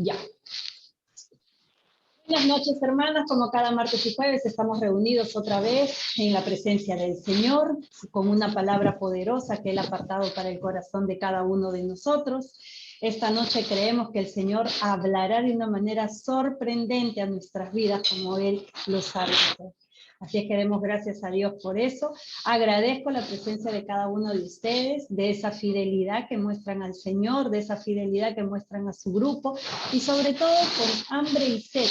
Ya. Buenas noches, hermanas. Como cada martes y jueves estamos reunidos otra vez en la presencia del Señor, con una palabra poderosa que Él ha apartado para el corazón de cada uno de nosotros. Esta noche creemos que el Señor hablará de una manera sorprendente a nuestras vidas, como Él lo sabe hacer. Así es que demos gracias a Dios por eso. Agradezco la presencia de cada uno de ustedes, de esa fidelidad que muestran al Señor, de esa fidelidad que muestran a su grupo, y sobre todo con hambre y sed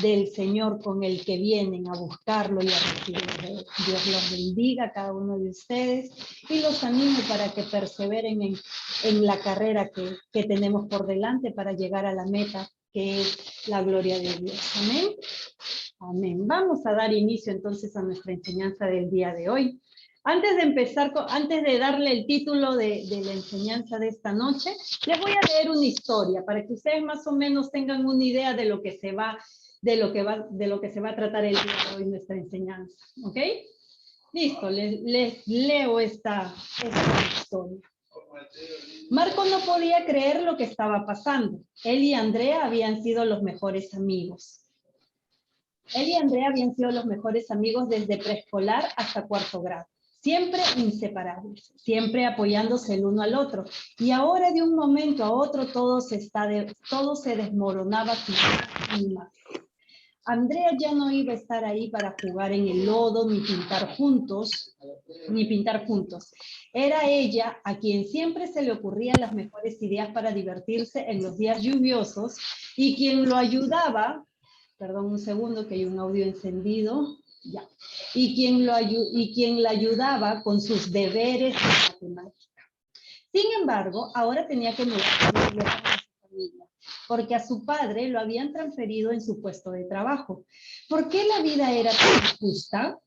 del Señor con el que vienen a buscarlo y a recibirlo. Dios los bendiga a cada uno de ustedes y los animo para que perseveren en la carrera que tenemos por delante para llegar a la meta, que es la gloria de Dios. Amén. Amén. Vamos a dar inicio entonces a nuestra enseñanza del día de hoy. Antes de empezar, antes de darle el título de la enseñanza de esta noche, les voy a leer una historia para que ustedes más o menos tengan una idea de lo que se va a tratar el día de hoy nuestra enseñanza. ¿Ok? Listo, les leo esta historia. Marco no podía creer lo que estaba pasando. Él y Andrea habían sido los mejores amigos. Él y Andrea habían sido los mejores amigos desde preescolar hasta cuarto grado. Siempre inseparables, siempre apoyándose el uno al otro. Y ahora de un momento a otro todo se desmoronaba sin más ni más. Andrea ya no iba a estar ahí para jugar en el lodo ni pintar juntos. Era ella a quien siempre se le ocurrían las mejores ideas para divertirse en los días lluviosos y quien lo ayudaba. Perdón un segundo que hay un audio encendido. Ya. Y quien la ayudaba con sus deberes de matemática. Sin embargo, ahora tenía que mudarse con su familia, porque a su padre lo habían transferido en su puesto de trabajo. ¿Por qué la vida era tan injusta?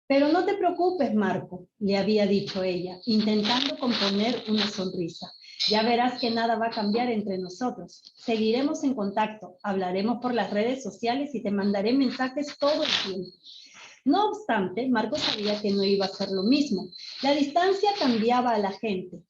Pero no te preocupes, Marco, le había dicho ella, intentando componer una sonrisa. Ya verás que nada va a cambiar entre nosotros. Seguiremos en contacto, hablaremos por las redes sociales y te mandaré mensajes todo el tiempo. No obstante, Marco sabía que no iba a ser lo mismo. La distancia cambiaba a la gente.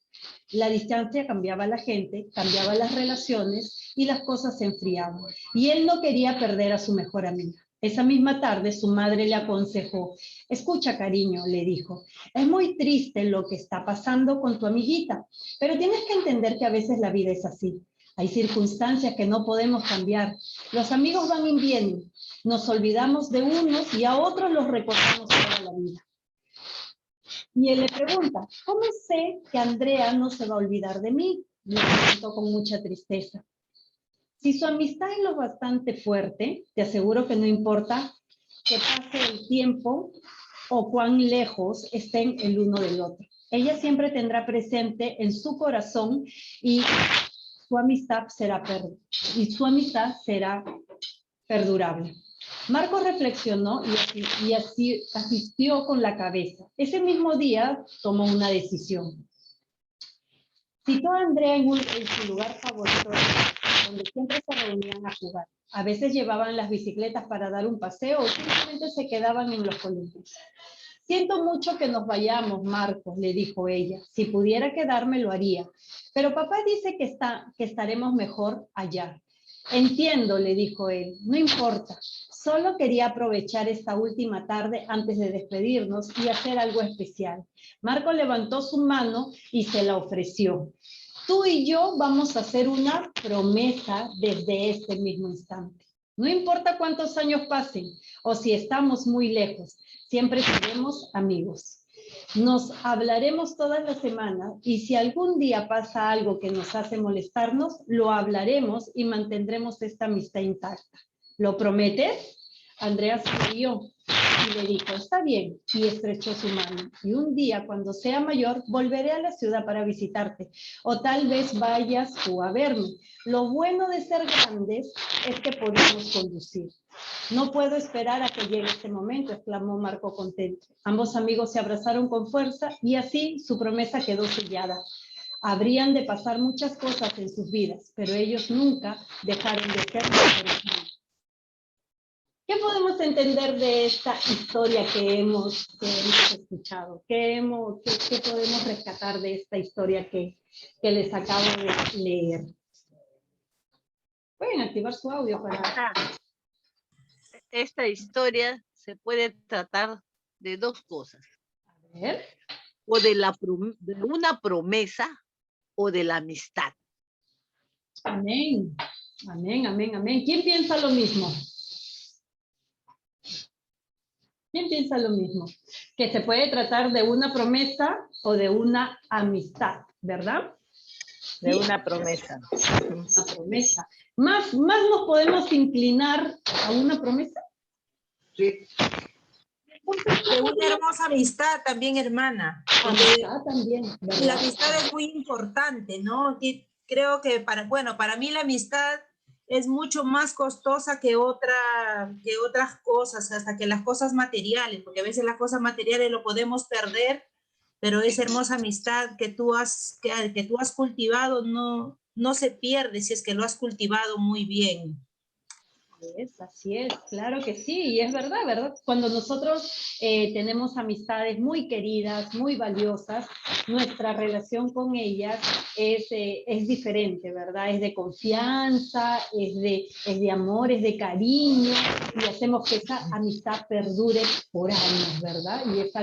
Cambiaba las relaciones y las cosas se enfriaban. Y él no quería perder a su mejor amiga. Esa misma tarde su madre le aconsejó. Escucha, cariño, le dijo, es muy triste lo que está pasando con tu amiguita, pero tienes que entender que a veces la vida es así. Hay circunstancias que no podemos cambiar. Los amigos van y vienen. Nos olvidamos de unos y a otros los recordamos toda la vida. Y él le pregunta, ¿cómo sé que Andrea no se va a olvidar de mí? Le preguntó con mucha tristeza. Si su amistad es lo bastante fuerte, te aseguro que no importa que pase el tiempo o cuán lejos estén el uno del otro. Ella siempre tendrá presente en su corazón y su amistad será perdurable. Marco reflexionó y así asistió con la cabeza. Ese mismo día tomó una decisión. Citó a Andrea en su lugar favorito, donde siempre se reunían a jugar. A veces llevaban las bicicletas para dar un paseo o simplemente se quedaban en los columpios. Siento mucho que nos vayamos, Marcos, le dijo ella. Si pudiera quedarme, lo haría. Pero papá dice que estaremos mejor allá. Entiendo, le dijo él. No importa. Solo quería aprovechar esta última tarde antes de despedirnos y hacer algo especial. Marco levantó su mano y se la ofreció. Tú y yo vamos a hacer una promesa desde este mismo instante. No importa cuántos años pasen o si estamos muy lejos, siempre seremos amigos. Nos hablaremos todas las semanas y si algún día pasa algo que nos hace molestarnos, lo hablaremos y mantendremos esta amistad intacta. ¿Lo prometes? Andrea sonrió y le dijo, está bien, y estrechó su mano. Y un día, cuando sea mayor, volveré a la ciudad para visitarte, o tal vez vayas tú a verme. Lo bueno de ser grandes es que podemos conducir. No puedo esperar a que llegue este momento, exclamó Marco contento. Ambos amigos se abrazaron con fuerza y así su promesa quedó sellada. Habrían de pasar muchas cosas en sus vidas, pero ellos nunca dejaron de ser mejores amigos. ¿Qué podemos entender de esta historia que hemos escuchado? ¿Qué podemos rescatar de esta historia que les acabo de leer? Pueden activar su audio para... Esta historia se puede tratar de dos cosas. A ver. O de una promesa o de la amistad. Amén. Amén, amén, amén. ¿Quién piensa lo mismo? ¿Quién piensa lo mismo? Que se puede tratar de una promesa o de una amistad, ¿verdad? De una promesa. Una promesa. ¿Más nos podemos inclinar a una promesa? Sí. De una hermosa amistad también, hermana. Amistad también, ¿verdad? La amistad es muy importante, ¿no? Y creo que para mí la amistad es mucho más costosa que otras cosas, hasta que las cosas materiales, porque a veces las cosas materiales lo podemos perder, pero esa hermosa amistad que tú has cultivado no se pierde si es que lo has cultivado muy bien. Así es, claro que sí, y es verdad, ¿verdad? Cuando nosotros tenemos amistades muy queridas, muy valiosas, nuestra relación con ellas es diferente, ¿verdad? Es de confianza, es de amor, es de cariño, y hacemos que esa amistad perdure por años, ¿verdad? Y es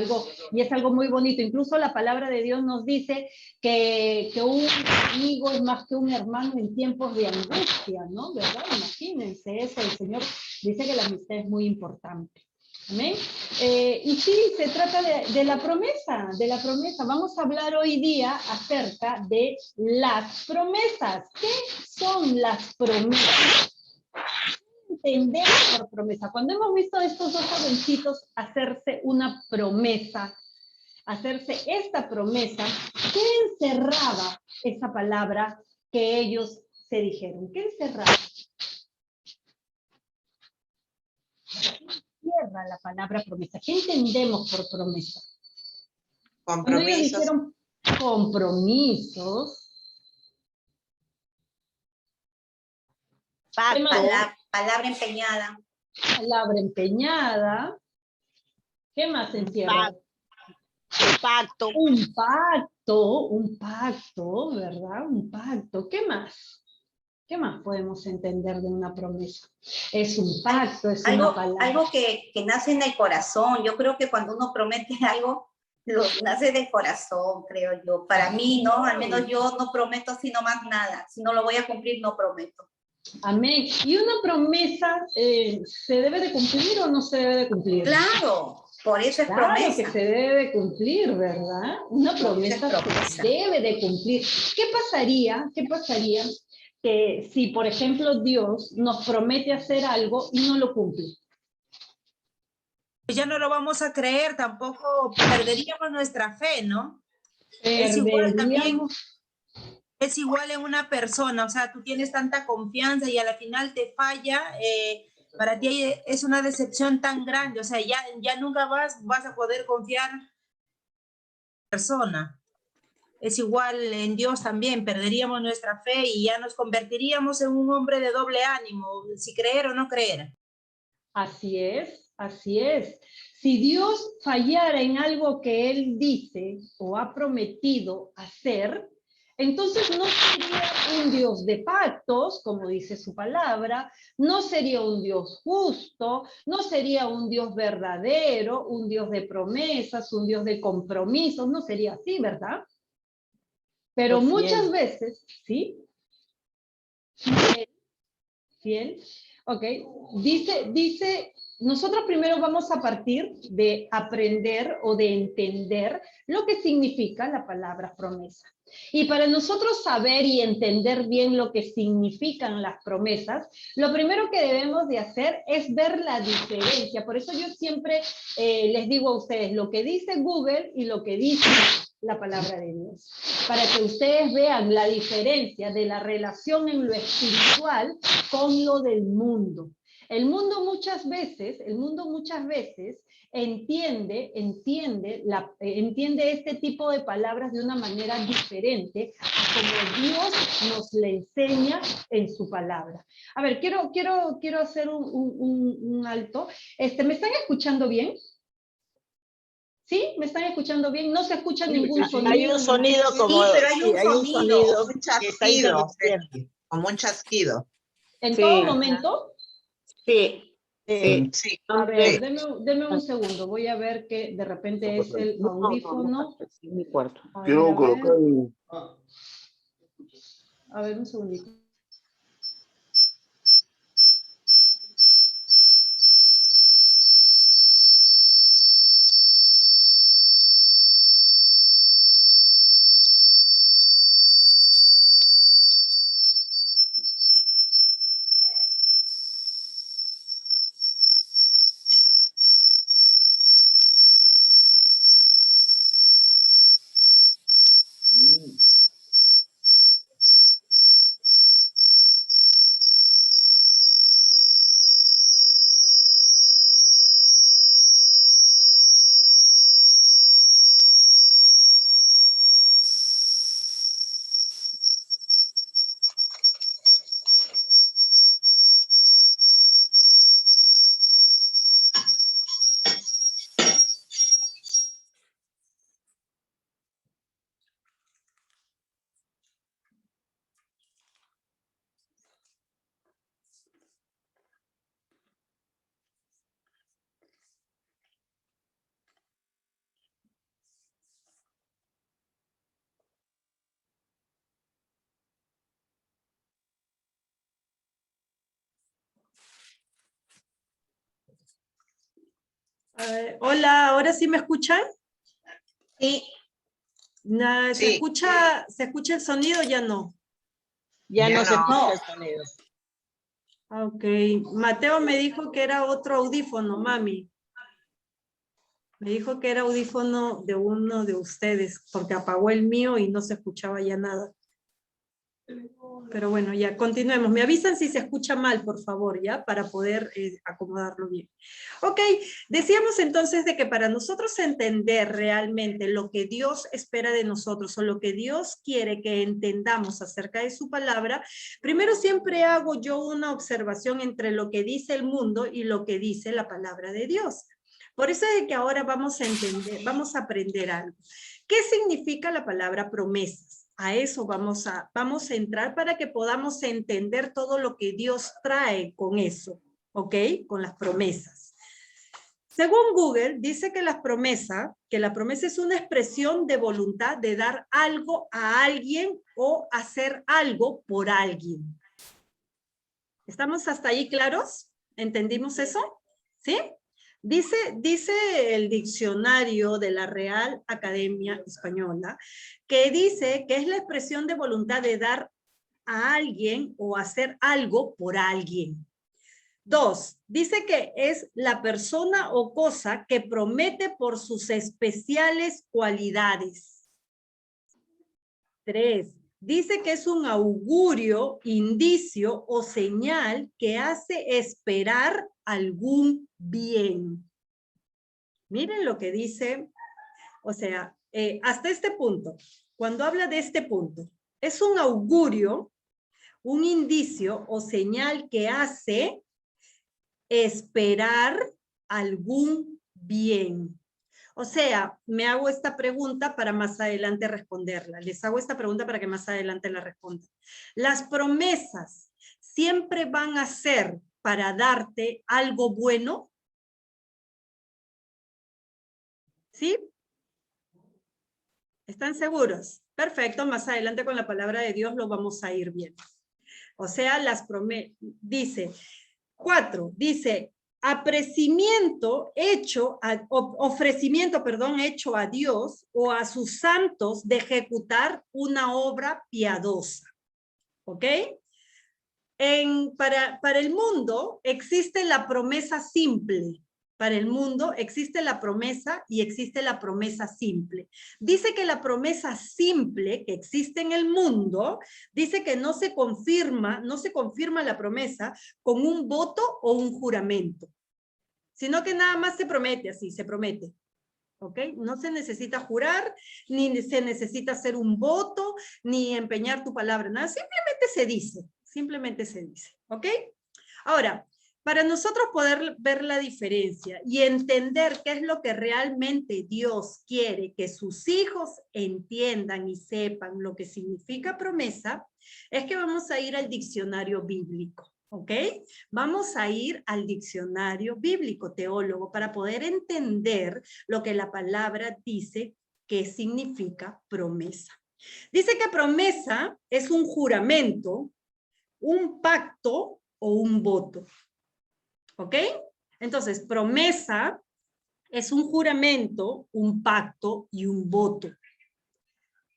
algo muy bonito. Incluso la palabra de Dios nos dice que un amigo es más que un hermano en tiempos de angustia, ¿no? ¿Verdad? Imagínense eso. El Señor dice que la amistad es muy importante. ¿Amén? Y sí, se trata de la promesa, de la promesa. Vamos a hablar hoy día acerca de las promesas. ¿Qué son las promesas? ¿Qué entendemos por promesa? Cuando hemos visto estos dos jovencitos hacerse una promesa, hacerse esta promesa, ¿qué encerraba esa palabra que ellos se dijeron? ¿Qué encerraba? Cierra la palabra promesa. ¿Qué entendemos por promesa? Cuando ellos dijeron compromisos. Palabra empeñada. Palabra empeñada. ¿Qué más encierra? Pacto. Un pacto, ¿verdad? Un pacto. ¿Qué más? ¿Qué más podemos entender de una promesa? Es un pacto, es una palabra. Algo que nace en el corazón. Yo creo que cuando uno promete algo, nace del corazón, creo yo. Para mí, ¿no? Al menos yo no prometo así nomás nada. Si no lo voy a cumplir, no prometo. Amén. ¿Y una promesa se debe de cumplir o no se debe de cumplir? Claro, por eso es promesa. Claro que se debe de cumplir, ¿verdad? Una promesa se debe de cumplir. ¿Qué pasaría que si, por ejemplo, Dios nos promete hacer algo y no lo cumple? Pues ya no lo vamos a creer, tampoco perderíamos nuestra fe, ¿no? Es igual también. Es igual en una persona, o sea, tú tienes tanta confianza y a la final te falla, para ti es una decepción tan grande, o sea, ya nunca vas a poder confiar en la persona. Es igual en Dios también, perderíamos nuestra fe y ya nos convertiríamos en un hombre de doble ánimo, si creer o no creer. Así es, así es. Si Dios fallara en algo que Él dice o ha prometido hacer, entonces no sería un Dios de pactos, como dice su palabra, no sería un Dios justo, no sería un Dios verdadero, un Dios de promesas, un Dios de compromisos, no sería así, ¿verdad? Pero muchas veces, ¿sí? Fiel. Ok, dice, nosotros primero vamos a partir de aprender o de entender lo que significa la palabra promesa. Y para nosotros saber y entender bien lo que significan las promesas, lo primero que debemos de hacer es ver la diferencia. Por eso yo siempre les digo a ustedes lo que dice Google y lo que dice la palabra de Dios, para que ustedes vean la diferencia de la relación en lo espiritual con lo del mundo. El mundo muchas veces entiende este tipo de palabras de una manera diferente a como Dios nos le enseña en su palabra. A ver, quiero hacer un alto. ¿Me están escuchando bien? ¿Sí? ¿Me están escuchando bien? No se escucha ningún sonido. Hay un sonido como... Sí, pero hay un sonido. Un chasquido, como un chasquido. ¿En Sí. todo momento? Sí. Sí. Sí. A ver, deme un segundo. Voy a ver que de repente es el audífono. En mi cuarto. A ver, Quiero a ver. colocar A ver, un segundito. Hola, ¿ahora sí me escuchan? Sí, ¿Se Sí. escucha el sonido o ya no? Ya no se no. escucha el sonido. Ok, Mateo me dijo que era otro audífono, mami. Me dijo que era audífono de uno de ustedes, porque apagó el mío y no se escuchaba ya nada. Pero bueno, ya continuemos. Me avisan si se escucha mal, por favor, ¿ya? Para poder acomodarlo bien. Ok, decíamos entonces de que para nosotros entender realmente lo que Dios espera de nosotros o lo que Dios quiere que entendamos acerca de su palabra, primero siempre hago yo una observación entre lo que dice el mundo y lo que dice la palabra de Dios. Por eso es que ahora vamos a entender, vamos a aprender algo. ¿Qué significa la palabra promesas? A eso vamos a entrar para que podamos entender todo lo que Dios trae con eso, ¿ok? Con las promesas. Según Google, dice que la promesa es una expresión de voluntad de dar algo a alguien o hacer algo por alguien. ¿Estamos hasta ahí claros? ¿Entendimos eso? ¿Sí? Dice el diccionario de la Real Academia Española que dice que es la expresión de voluntad de dar a alguien o hacer algo por alguien. 2, dice que es la persona o cosa que promete por sus especiales cualidades. 3, dice que es un augurio, indicio o señal que hace esperar algún bien. Miren lo que dice, o sea, hasta este punto, cuando habla de este punto, es un augurio, un indicio o señal que hace esperar algún bien. O sea, me hago esta pregunta para más adelante responderla. Les hago esta pregunta para que más adelante la respondan. ¿Las promesas siempre van a ser para darte algo bueno? ¿Sí? ¿Están seguros? Perfecto, más adelante con la palabra de Dios lo vamos a ir viendo. O sea, las promesas, dice, 4, dice, ofrecimiento hecho a Dios o a sus santos de ejecutar una obra piadosa. ¿Ok? Para el mundo existe la promesa simple. Para el mundo existe la promesa y existe la promesa simple. Dice que la promesa simple que existe en el mundo, dice que no se confirma la promesa con un voto o un juramento, sino que nada más se promete así, se promete. ¿Ok? No se necesita jurar, ni se necesita hacer un voto, ni empeñar tu palabra, nada, simplemente se dice, ¿ok? Ahora, Para nosotros poder ver la diferencia y entender qué es lo que realmente Dios quiere que sus hijos entiendan y sepan lo que significa promesa, es que vamos a ir al diccionario bíblico, ¿ok? Vamos a ir al diccionario bíblico, teólogo, para poder entender lo que la palabra dice que significa promesa. Dice que promesa es un juramento, un pacto o un voto. ¿Ok? Entonces, promesa es un juramento, un pacto y un voto.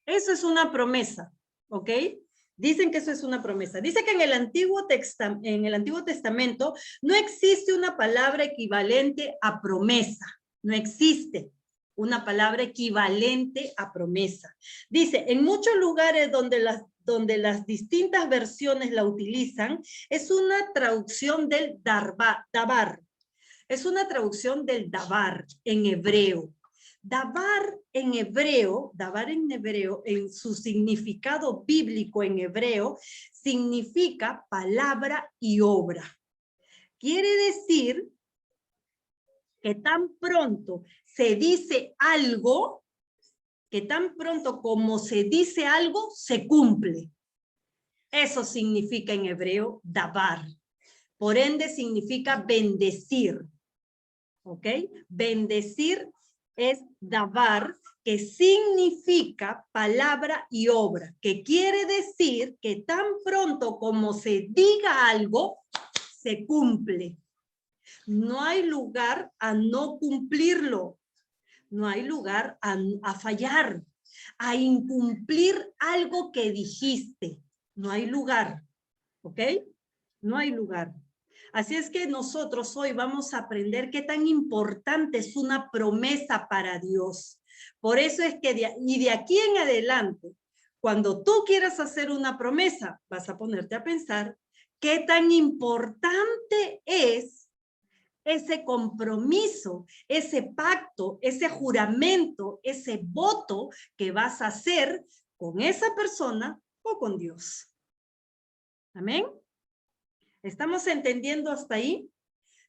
Eso es una promesa, ¿ok? Dicen que eso es una promesa. Dice que en el Antiguo Testamento no existe una palabra equivalente a promesa. No existe una palabra equivalente a promesa. Dice, en muchos lugares donde las distintas versiones la utilizan, es una traducción del dabar. Es una traducción del dabar en hebreo. Dabar en hebreo, en su significado bíblico en hebreo, significa palabra y obra. Quiere decir que tan pronto se dice algo, que tan pronto como se dice algo, se cumple. Eso significa en hebreo dabar. Por ende significa bendecir. ¿Ok? Bendecir es dabar, que significa palabra y obra, que quiere decir que tan pronto como se diga algo, se cumple. No hay lugar a no cumplirlo. No hay lugar a fallar, a incumplir algo que dijiste. No hay lugar, ¿ok? No hay lugar. Así es que nosotros hoy vamos a aprender qué tan importante es una promesa para Dios. Por eso es que de aquí en adelante, cuando tú quieras hacer una promesa, vas a ponerte a pensar qué tan importante es ese compromiso, ese pacto, ese juramento, ese voto que vas a hacer con esa persona o con Dios. ¿Amén? ¿Estamos entendiendo hasta ahí?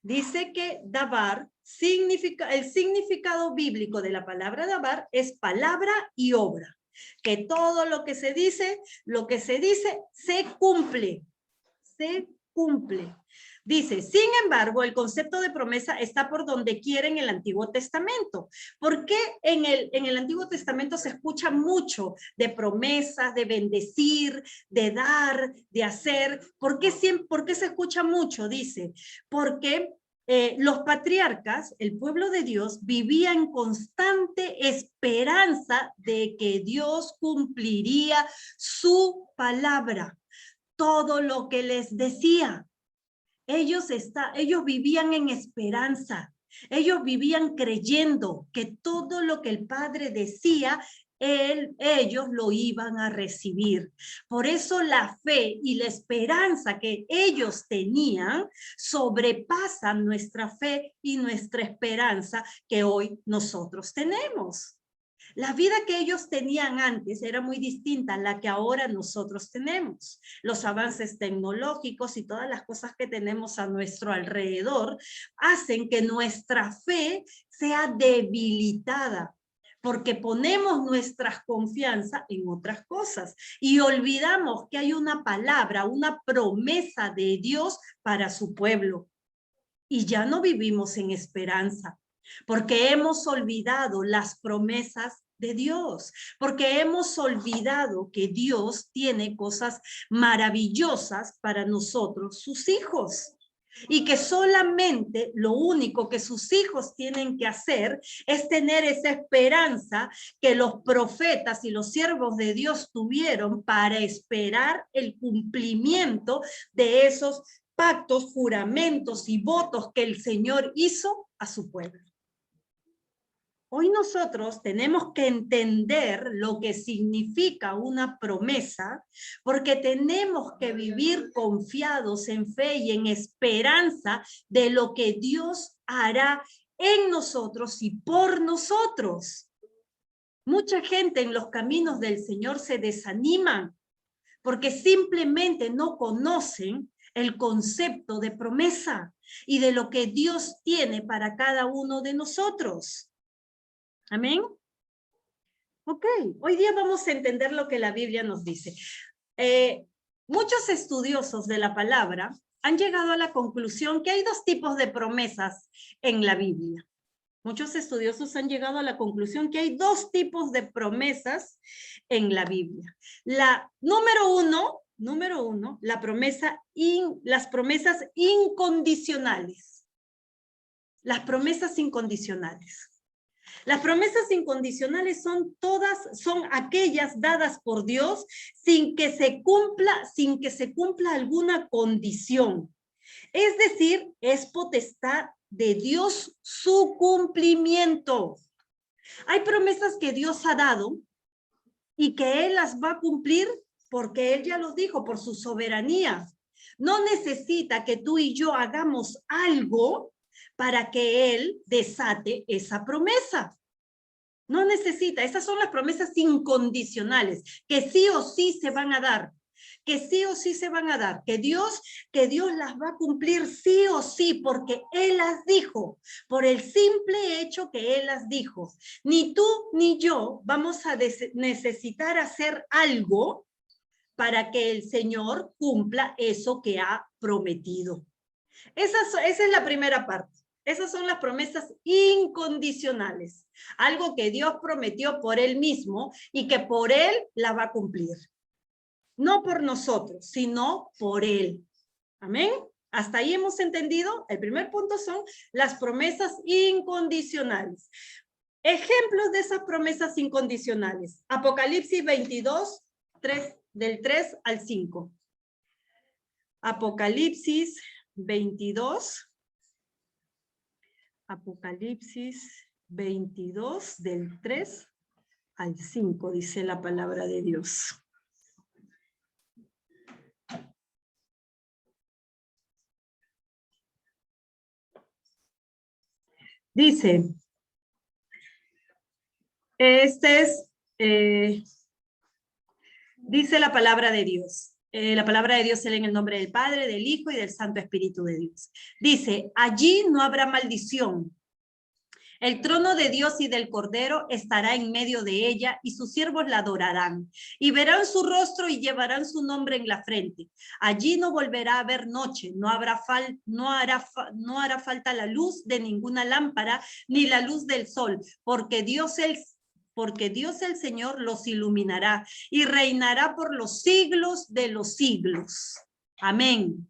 Dice que dabar, el significado bíblico de la palabra dabar es palabra y obra. Que todo lo que se dice, se cumple. Se cumple. Dice, sin embargo, el concepto de promesa está por donde quiera en el Antiguo Testamento. ¿Por qué en el Antiguo Testamento se escucha mucho de promesas, de bendecir, de dar, de hacer? ¿Por qué se escucha mucho? Dice, porque los patriarcas, el pueblo de Dios, vivía en constante esperanza de que Dios cumpliría su palabra, todo lo que les decía. Ellos vivían en esperanza, ellos vivían creyendo que todo lo que el Padre decía, ellos lo iban a recibir. Por eso la fe y la esperanza que ellos tenían sobrepasan nuestra fe y nuestra esperanza que hoy nosotros tenemos. La vida que ellos tenían antes era muy distinta a la que ahora nosotros tenemos. Los avances tecnológicos y todas las cosas que tenemos a nuestro alrededor hacen que nuestra fe sea debilitada, porque ponemos nuestra confianza en otras cosas y olvidamos que hay una palabra, una promesa de Dios para su pueblo. Y ya no vivimos en esperanza, porque hemos olvidado las promesas de Dios, porque hemos olvidado que Dios tiene cosas maravillosas para nosotros, sus hijos, y que solamente lo único que sus hijos tienen que hacer es tener esa esperanza que los profetas y los siervos de Dios tuvieron para esperar el cumplimiento de esos pactos, juramentos y votos que el Señor hizo a su pueblo. Hoy nosotros tenemos que entender lo que significa una promesa, porque tenemos que vivir confiados en fe y en esperanza de lo que Dios hará en nosotros y por nosotros. Mucha gente en los caminos del Señor se desaniman porque simplemente no conocen el concepto de promesa y de lo que Dios tiene para cada uno de nosotros. Amén. Ok, hoy día vamos a entender lo que la Biblia nos dice. Muchos estudiosos de la palabra han llegado a la conclusión que hay dos tipos de promesas en la Biblia. Muchos estudiosos han llegado a la conclusión que hay dos tipos de promesas en la Biblia. La número uno, las promesas incondicionales. Las promesas incondicionales. Las promesas incondicionales son aquellas dadas por Dios sin que se cumpla alguna condición. Es decir, es potestad de Dios su cumplimiento. Hay promesas que Dios ha dado y que Él las va a cumplir porque Él ya lo dijo, por su soberanía. No necesita que tú y yo hagamos algo para que Él desate esa promesa. No necesita. Esas son las promesas incondicionales, que sí o sí se van a dar. Que sí o sí se van a dar, que Dios las va a cumplir sí o sí, porque Él las dijo, por el simple hecho que Él las dijo. Ni tú ni yo vamos a necesitar hacer algo para que el Señor cumpla eso que ha prometido. Esa es la primera parte. Esas son las promesas incondicionales, algo que Dios prometió por Él mismo y que por Él la va a cumplir. No por nosotros, sino por Él. Amén. Hasta ahí hemos entendido. El primer punto son las promesas incondicionales. Ejemplos de esas promesas incondicionales. Apocalipsis 22, del 3 al 5. Apocalipsis 22. Apocalipsis 22, del 3 al 5, dice la palabra de Dios. Dice, dice la palabra de Dios. La palabra de Dios se lee en el nombre del Padre, del Hijo y del Santo Espíritu de Dios. Dice, allí no habrá maldición. El trono de Dios y del Cordero estará en medio de ella, y sus siervos la adorarán, y verán su rostro y llevarán su nombre en la frente. Allí no volverá a haber noche, no hará falta la luz de ninguna lámpara, ni la luz del sol, porque Dios el Señor los iluminará, y reinará por los siglos de los siglos. Amén.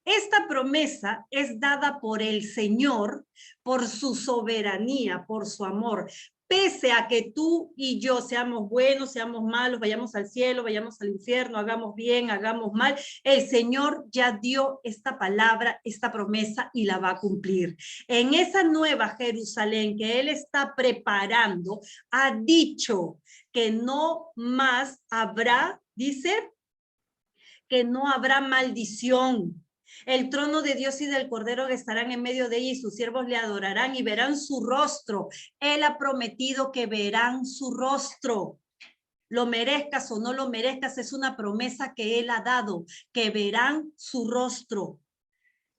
Esta promesa es dada por el Señor, por su soberanía, por su amor. Pese a que tú y yo seamos buenos, seamos malos, vayamos al cielo, vayamos al infierno, hagamos bien, hagamos mal, el Señor ya dio esta palabra, esta promesa y la va a cumplir. En esa nueva Jerusalén que Él está preparando, ha dicho que no más habrá, dice, que no habrá maldición. El trono de Dios y del Cordero estarán en medio de ella, y sus siervos le adorarán y verán su rostro. Él ha prometido que verán su rostro. Lo merezcas o no lo merezcas, es una promesa que Él ha dado, que verán su rostro.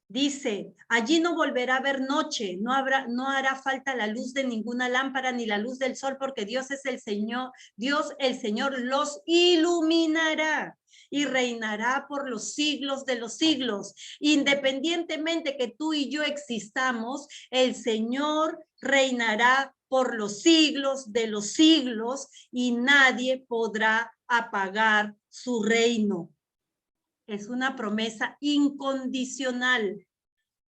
Dice, allí no volverá a haber noche, no hará falta la luz de ninguna lámpara ni la luz del sol, porque Dios es el Señor, Dios el Señor los iluminará y reinará por los siglos de los siglos. Independientemente que tú y yo existamos, el Señor reinará por los siglos de los siglos y nadie podrá apagar su reino. Es una promesa incondicional.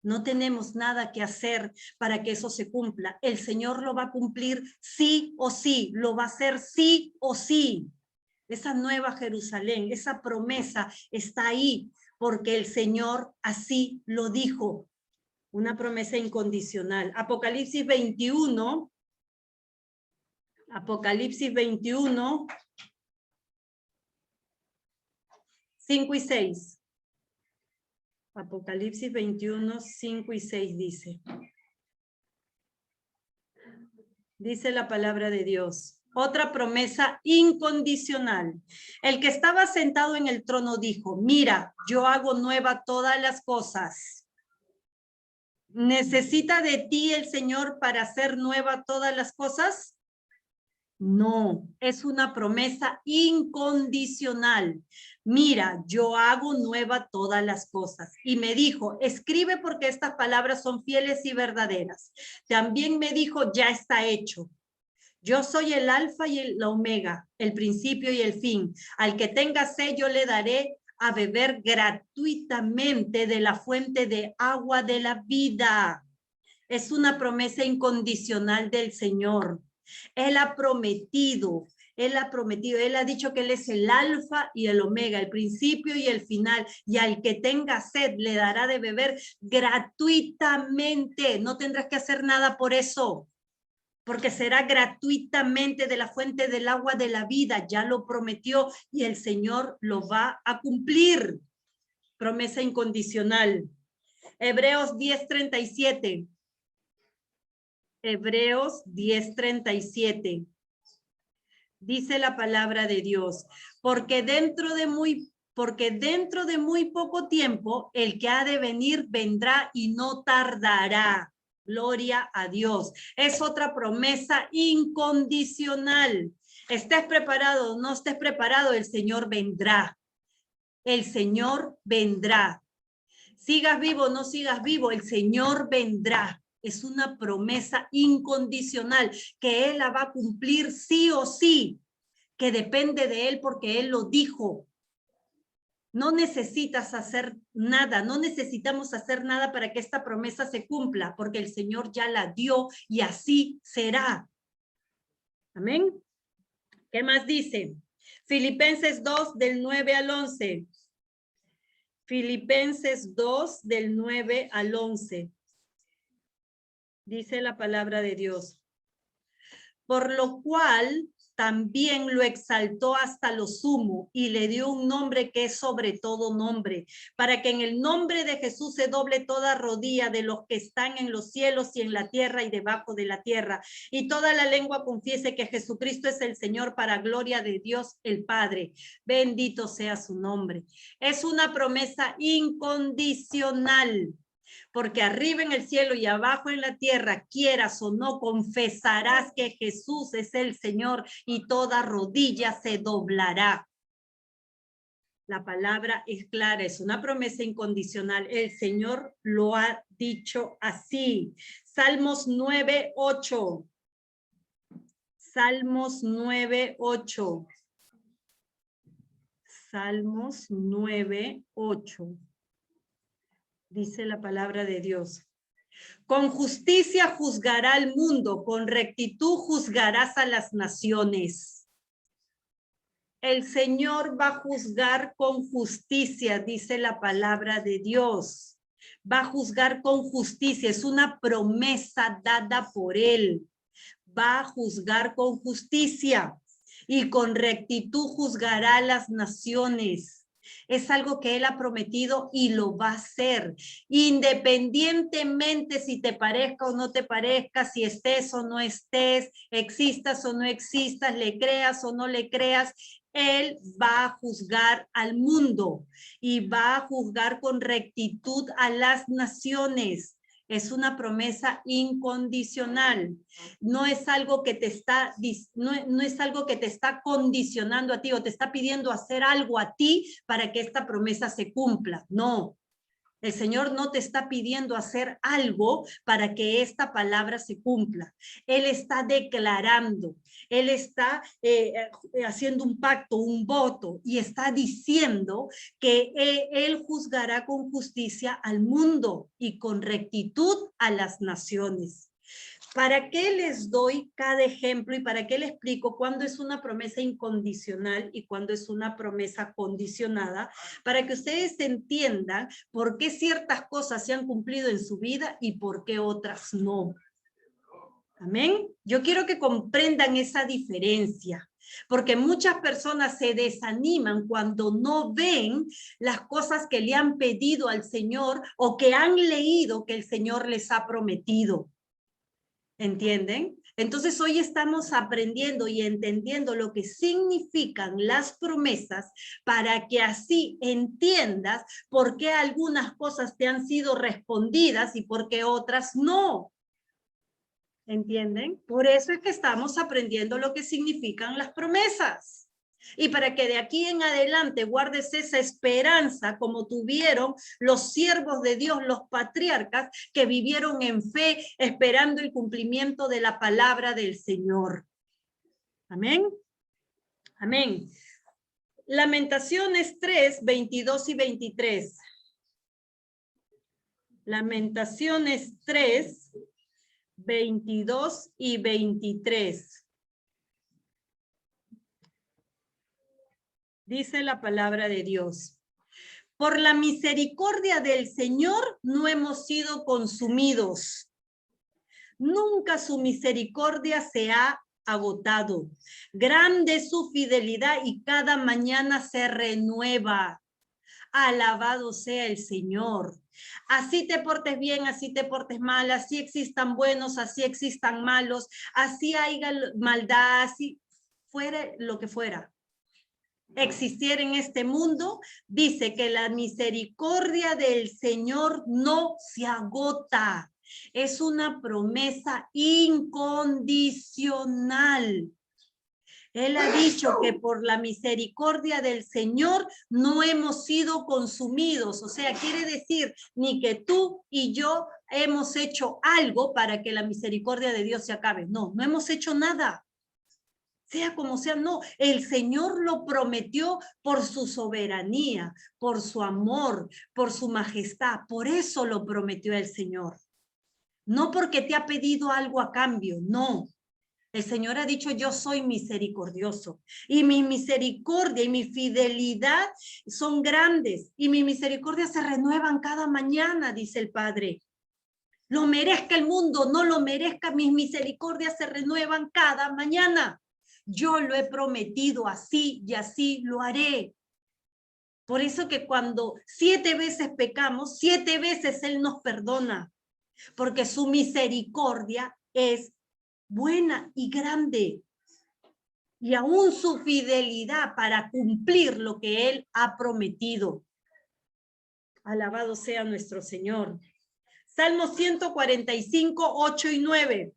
No tenemos nada que hacer para que eso se cumpla. El Señor lo va a cumplir sí o sí, lo va a hacer sí o sí. Esa nueva Jerusalén, esa promesa está ahí porque el Señor así lo dijo. Una promesa incondicional. Apocalipsis 21. Apocalipsis 21. 5 y 6. Apocalipsis 21, 5 y 6 dice. Dice la palabra de Dios. Otra promesa incondicional. El que estaba sentado en el trono dijo, mira, yo hago nueva todas las cosas. ¿Necesita de ti el Señor para hacer nueva todas las cosas? No, es una promesa incondicional. Mira, yo hago nueva todas las cosas. Y me dijo, escribe porque estas palabras son fieles y verdaderas. También me dijo, ya está hecho. Yo soy el alfa y el omega, el principio y el fin. Al que tenga sed, yo le daré a beber gratuitamente de la fuente de agua de la vida. Es una promesa incondicional del Señor. Él ha prometido, Él ha dicho que Él es el alfa y el omega, el principio y el final, y al que tenga sed le dará de beber gratuitamente. No tendrás que hacer nada por eso, porque será gratuitamente de la fuente del agua de la vida. Ya lo prometió y el Señor lo va a cumplir. Promesa incondicional. Hebreos 10:37. Hebreos 10:37. Dice la palabra de Dios, porque dentro de muy poco tiempo el que ha de venir vendrá y no tardará. Gloria a Dios. Es otra promesa incondicional. Estés preparado o no estés preparado, el Señor vendrá. El Señor vendrá. Sigas vivo o no sigas vivo, el Señor vendrá. Es una promesa incondicional que Él la va a cumplir sí o sí, que depende de Él porque Él lo dijo. No necesitas hacer nada, no necesitamos hacer nada para que esta promesa se cumpla, porque el Señor ya la dio y así será. Amén. ¿Qué más dice? Filipenses 2, del 9 al 11. Filipenses 2, del 9 al 11. Dice la palabra de Dios. Por lo cual también lo exaltó hasta lo sumo y le dio un nombre que es sobre todo nombre, para que en el nombre de Jesús se doble toda rodilla de los que están en los cielos y en la tierra y debajo de la tierra, y toda la lengua confiese que Jesucristo es el Señor, para gloria de Dios el Padre. Bendito sea su nombre. Es una promesa incondicional. Porque arriba en el cielo y abajo en la tierra, quieras o no, confesarás que Jesús es el Señor y toda rodilla se doblará. La palabra es clara, es una promesa incondicional. El Señor lo ha dicho así. Salmos 9:8. Salmos 9:8. Salmos 9:8. Dice la palabra de Dios. Con justicia juzgará al mundo, con rectitud juzgarás a las naciones. El Señor va a juzgar con justicia, dice la palabra de Dios. Va a juzgar con justicia, es una promesa dada por Él. Va a juzgar con justicia y con rectitud juzgará a las naciones. Es algo que Él ha prometido y lo va a hacer, independientemente si te parezca o no te parezca, si estés o no estés, existas o no existas, le creas o no le creas. Él va a juzgar al mundo y va a juzgar con rectitud a las naciones. Es una promesa incondicional. No es algo que te está, no es algo que te está condicionando a ti o te está pidiendo hacer algo a ti para que esta promesa se cumpla. No. El Señor no te está pidiendo hacer algo para que esta palabra se cumpla. Él está declarando, Él está haciendo un pacto, un voto, y está diciendo que Él juzgará con justicia al mundo y con rectitud a las naciones. ¿Para qué les doy cada ejemplo y para qué les explico cuándo es una promesa incondicional y cuándo es una promesa condicionada? Para que ustedes entiendan por qué ciertas cosas se han cumplido en su vida y por qué otras no. Amén. Yo quiero que comprendan esa diferencia, porque muchas personas se desaniman cuando no ven las cosas que le han pedido al Señor o que han leído que el Señor les ha prometido. ¿Entienden? Entonces hoy estamos aprendiendo y entendiendo lo que significan las promesas para que así entiendas por qué algunas cosas te han sido respondidas y por qué otras no. ¿Entienden? Por eso es que estamos aprendiendo lo que significan las promesas. Y para que de aquí en adelante guardes esa esperanza como tuvieron los siervos de Dios, los patriarcas que vivieron en fe esperando el cumplimiento de la palabra del Señor. Amén. Amén. Lamentaciones 3, 22 y 23. Lamentaciones 3, 22 y 23. Dice la palabra de Dios. Por la misericordia del Señor no hemos sido consumidos. Nunca su misericordia se ha agotado. Grande es su fidelidad y cada mañana se renueva. Alabado sea el Señor. Así te portes bien, así te portes mal, así existan buenos, así existan malos, así haya maldad, así fuera lo que fuera existiera en este mundo, dice que la misericordia del Señor no se agota. Es una promesa incondicional. Él ha dicho que por la misericordia del Señor no hemos sido consumidos. O sea, quiere decir ni que tú y yo hemos hecho algo para que la misericordia de Dios se acabe. No, no hemos hecho nada. Sea como sea, no. El Señor lo prometió por su soberanía, por su amor, por su majestad. Por eso lo prometió el Señor. No porque te ha pedido algo a cambio, no. El Señor ha dicho, yo soy misericordioso. Y mi misericordia y mi fidelidad son grandes. Y mi misericordia se renuevan cada mañana, dice el Padre. Lo merezca el mundo, no lo merezca, mis misericordias se renuevan cada mañana. Yo lo he prometido así y así lo haré. Por eso que cuando 7 veces pecamos, 7 veces Él nos perdona. Porque su misericordia es buena y grande. Y aún su fidelidad para cumplir lo que Él ha prometido. Alabado sea nuestro Señor. Salmo 145, 8 y 9.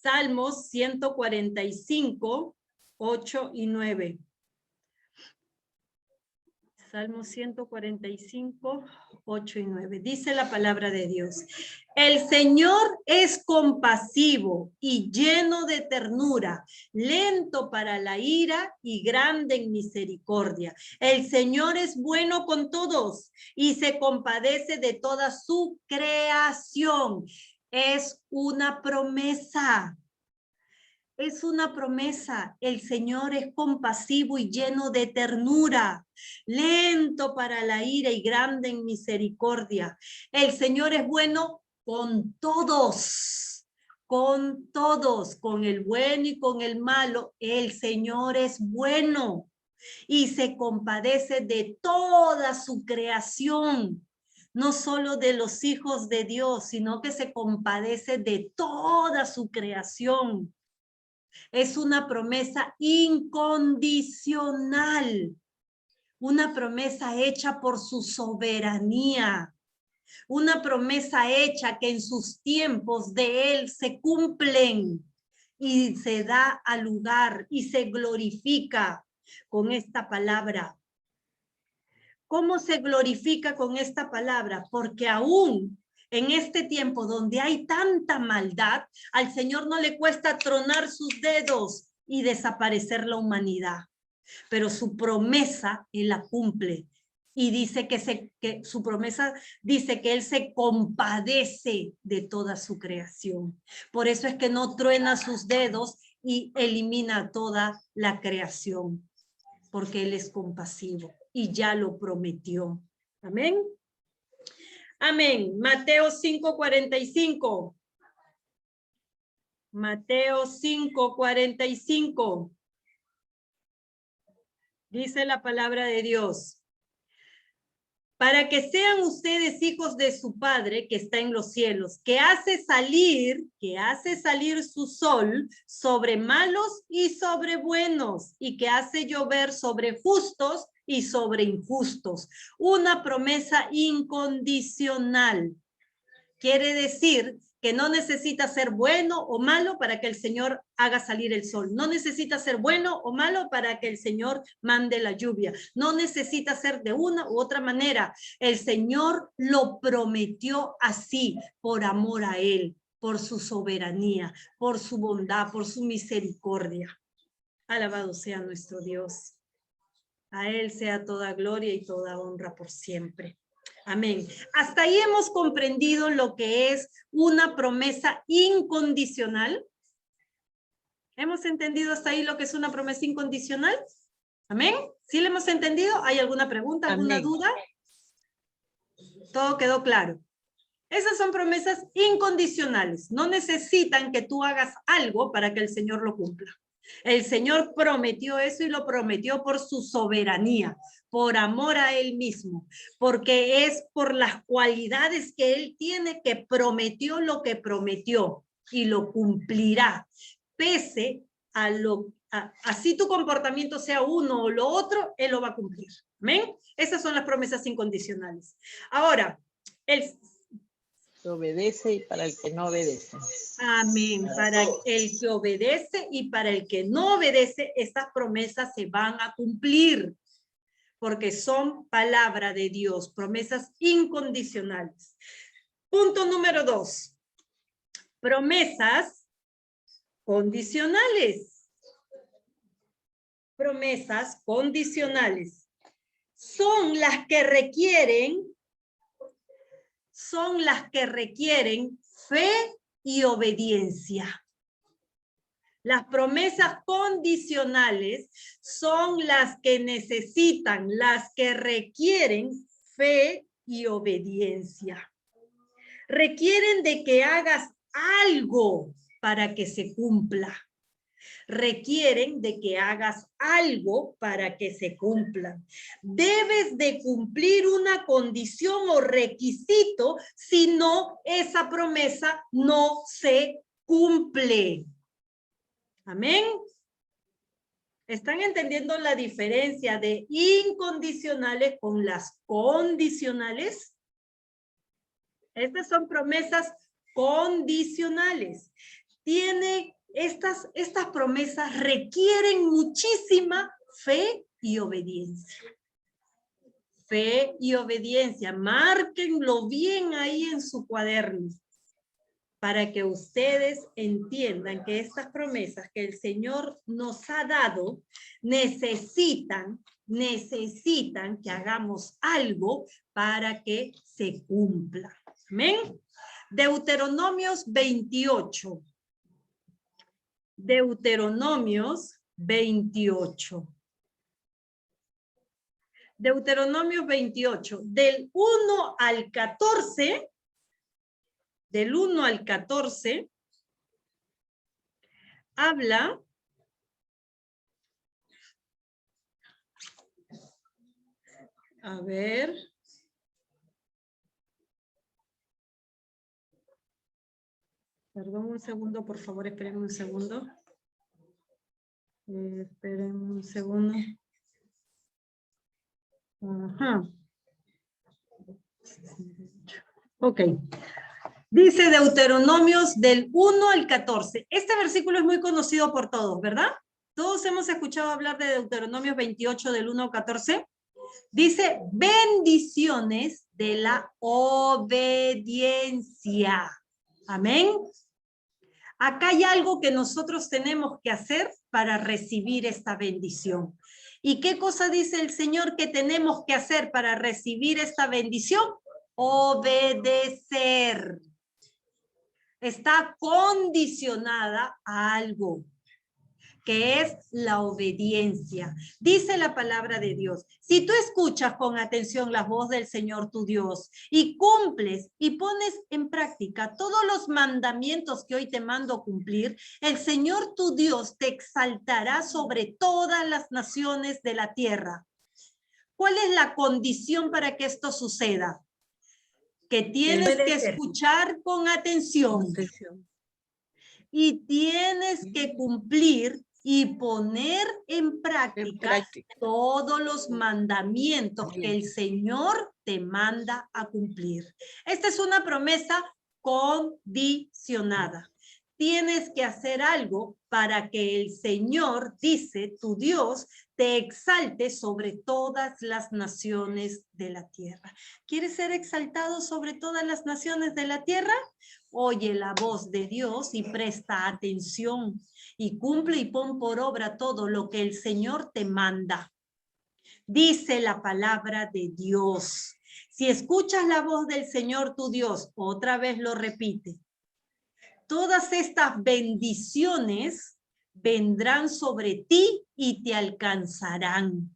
Salmos 145, 8 y 9. Salmos 145, 8 y 9. Dice la palabra de Dios. El Señor es compasivo y lleno de ternura, lento para la ira y grande en misericordia. El Señor es bueno con todos y se compadece de toda su creación. Es una promesa. Es una promesa. El Señor es compasivo y lleno de ternura, lento para la ira y grande en misericordia. El Señor es bueno con todos, con el bueno y con el malo. El Señor es bueno y se compadece de toda su creación. No solo de los hijos de Dios, sino que se compadece de toda su creación. Es una promesa incondicional, una promesa hecha por su soberanía, una promesa hecha que en sus tiempos de Él se cumplen y se da al lugar y se glorifica con esta palabra. ¿Cómo se glorifica con esta palabra? Porque aún en este tiempo donde hay tanta maldad, al Señor no le cuesta tronar sus dedos y desaparecer la humanidad. Pero su promesa, Él la cumple. Y dice que su promesa dice que Él se compadece de toda su creación. Por eso es que no truena sus dedos y elimina toda la creación. Porque Él es compasivo y ya lo prometió. Amén. Amén. Mateo 5:45. Mateo 5:45. Dice la palabra de Dios. para que sean ustedes hijos de su Padre que está en los cielos, que hace salir su sol sobre malos y sobre buenos, y que hace llover sobre justos y sobre injustos. Una promesa incondicional. Quiere decir que no necesita ser bueno o malo para que el Señor haga salir el sol. No necesita ser bueno o malo para que el Señor mande la lluvia. No necesita ser de una u otra manera. El Señor lo prometió así, por amor a Él, por su soberanía, por su bondad, por su misericordia. Alabado sea nuestro Dios. A Él sea toda gloria y toda honra por siempre. Amén. Hasta ahí hemos comprendido lo que es una promesa incondicional. ¿Hemos entendido hasta ahí lo que es una promesa incondicional? Amén. ¿Sí lo hemos entendido? ¿Hay alguna pregunta, alguna duda? Todo quedó claro. Esas son promesas incondicionales. No necesitan que tú hagas algo para que el Señor lo cumpla. El Señor prometió eso y lo prometió por su soberanía, por amor a Él mismo, porque es por las cualidades que Él tiene que prometió lo que prometió y lo cumplirá, pese a así tu comportamiento sea uno o lo otro, Él lo va a cumplir. ¿Amén? Esas son las promesas incondicionales. Ahora, Que obedece y para el que no obedece. Amén. Para el que obedece y para el que no obedece, estas promesas se van a cumplir, porque son palabra de Dios, promesas incondicionales. Punto número 2. Promesas condicionales. Promesas condicionales. Son las que requieren fe y obediencia. Las promesas condicionales son las que necesitan, las que requieren fe y obediencia. Requieren de que hagas algo para que se cumpla. Requieren de que hagas algo para que se cumplan. Debes de cumplir una condición o requisito, si no, esa promesa no se cumple. Amén. ¿Están entendiendo la diferencia de incondicionales con las condicionales? Estas son promesas condicionales. Estas promesas requieren muchísima fe y obediencia. Fe y obediencia. Márquenlo bien ahí en su cuaderno, para que ustedes entiendan que estas promesas que el Señor nos ha dado necesitan que hagamos algo para que se cumpla. Amén. Deuteronomios 28. Deuteronomios 28. Deuteronomios 28. Del 1 al 14. Del 1 al 14. Habla a ver. Perdón un segundo, por favor, esperen un segundo. Esperen un segundo. Ajá. Ok. Dice Deuteronomios del 1 al 14. Este versículo es muy conocido por todos, ¿verdad? Todos hemos escuchado hablar de Deuteronomios 28 del 1 al 14. Dice, bendiciones de la obediencia. Amén. Acá hay algo que nosotros tenemos que hacer para recibir esta bendición. ¿Y qué cosa dice el Señor que tenemos que hacer para recibir esta bendición? Obedecer. Está condicionada a algo, que es la obediencia. Dice la palabra de Dios, si tú escuchas con atención la voz del Señor tu Dios y cumples y pones en práctica todos los mandamientos que hoy te mando cumplir, el Señor tu Dios te exaltará sobre todas las naciones de la tierra. ¿Cuál es la condición para que esto suceda? Que tienes Puede que ser. escuchar con atención y tienes que cumplir y poner en práctica todos los mandamientos que el Señor te manda a cumplir. Esta es una promesa condicionada. Tienes que hacer algo para que el Señor, dice tu Dios, te exalte sobre todas las naciones de la tierra. ¿Quieres ser exaltado sobre todas las naciones de la tierra? Oye la voz de Dios y presta atención y cumple y pon por obra todo lo que el Señor te manda. Dice la palabra de Dios. Si escuchas la voz del Señor tu Dios, otra vez lo repite, todas estas bendiciones vendrán sobre ti y te alcanzarán.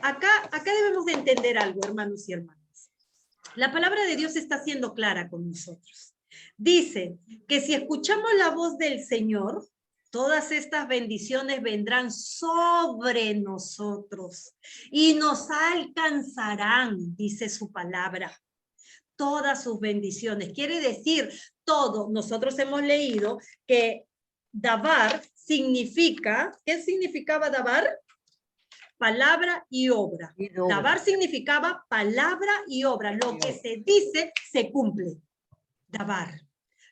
Acá debemos de entender algo, hermanos y hermanas. La palabra de Dios está siendo clara con nosotros. Dice que si escuchamos la voz del Señor, todas estas bendiciones vendrán sobre nosotros y nos alcanzarán, dice su palabra. Todas sus bendiciones. Quiere decir todo. Nosotros hemos leído que dabar significa, ¿qué significaba dabar? Palabra y obra. Dabar significaba palabra y obra. Lo que se dice, se cumple. Dabar.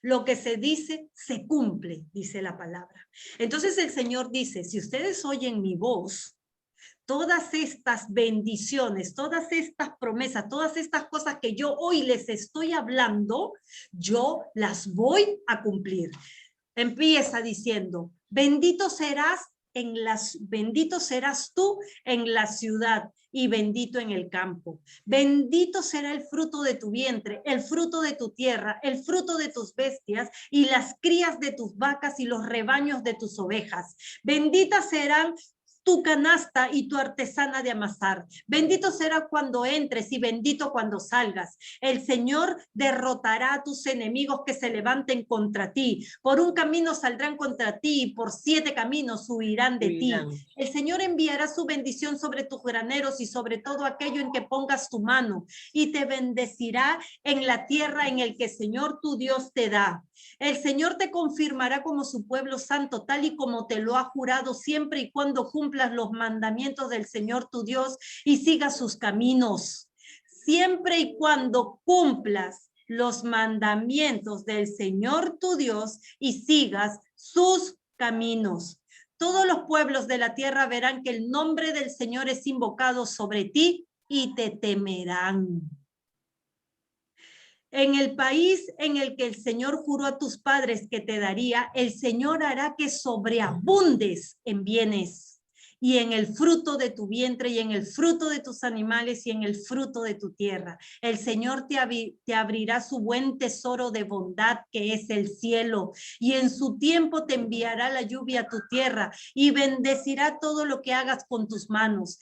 Lo que se dice, se cumple, dice la palabra. Entonces el Señor dice, si ustedes oyen mi voz, todas estas bendiciones, todas estas promesas, todas estas cosas que yo hoy les estoy hablando, yo las voy a cumplir. Empieza diciendo, bendito serás tú en la ciudad y bendito en el campo. Bendito será el fruto de tu vientre, el fruto de tu tierra, el fruto de tus bestias y las crías de tus vacas y los rebaños de tus ovejas. Benditas serán tu canasta y tu artesana de amasar. Bendito será cuando entres y bendito cuando salgas. El Señor derrotará a tus enemigos que se levanten contra ti. Por un camino saldrán contra ti y por 7 caminos huirán de ti. El Señor enviará su bendición sobre tus graneros y sobre todo aquello en que pongas tu mano y te bendecirá en la tierra en el que el Señor tu Dios te da. El Señor te confirmará como su pueblo santo, tal y como te lo ha jurado, siempre y cuando cumplas los mandamientos del Señor tu Dios y sigas sus caminos. Siempre y cuando cumplas los mandamientos del Señor tu Dios y sigas sus caminos. Todos los pueblos de la tierra verán que el nombre del Señor es invocado sobre ti y te temerán. En el país en el que el Señor juró a tus padres que te daría, el Señor hará que sobreabundes en bienes y en el fruto de tu vientre y en el fruto de tus animales y en el fruto de tu tierra. El Señor te abrirá su buen tesoro de bondad que es el cielo y en su tiempo te enviará la lluvia a tu tierra y bendecirá todo lo que hagas con tus manos.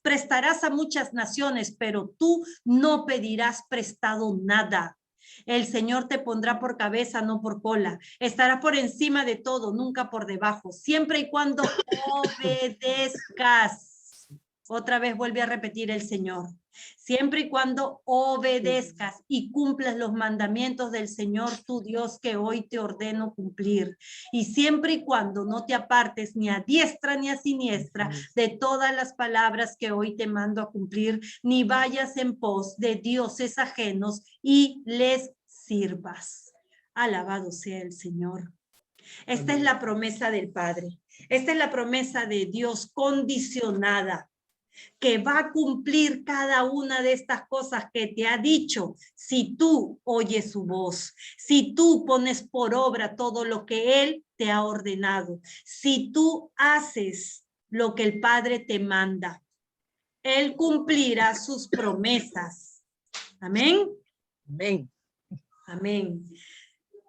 Prestarás a muchas naciones, pero tú no pedirás prestado nada. El Señor te pondrá por cabeza, no por cola. Estará por encima de todo, nunca por debajo, siempre y cuando obedezcas. Otra vez vuelve a repetir el Señor. Siempre y cuando obedezcas y cumplas los mandamientos del Señor tu Dios que hoy te ordeno cumplir. Y siempre y cuando no te apartes ni a diestra ni a siniestra de todas las palabras que hoy te mando a cumplir, ni vayas en pos de dioses ajenos y les sirvas. Alabado sea el Señor. Esta es la promesa del Padre. Esta es la promesa de Dios condicionada, que va a cumplir cada una de estas cosas que te ha dicho si tú oyes su voz, si tú pones por obra todo lo que Él te ha ordenado, si tú haces lo que el Padre te manda. Él cumplirá sus promesas. Amén. Amén. Amén.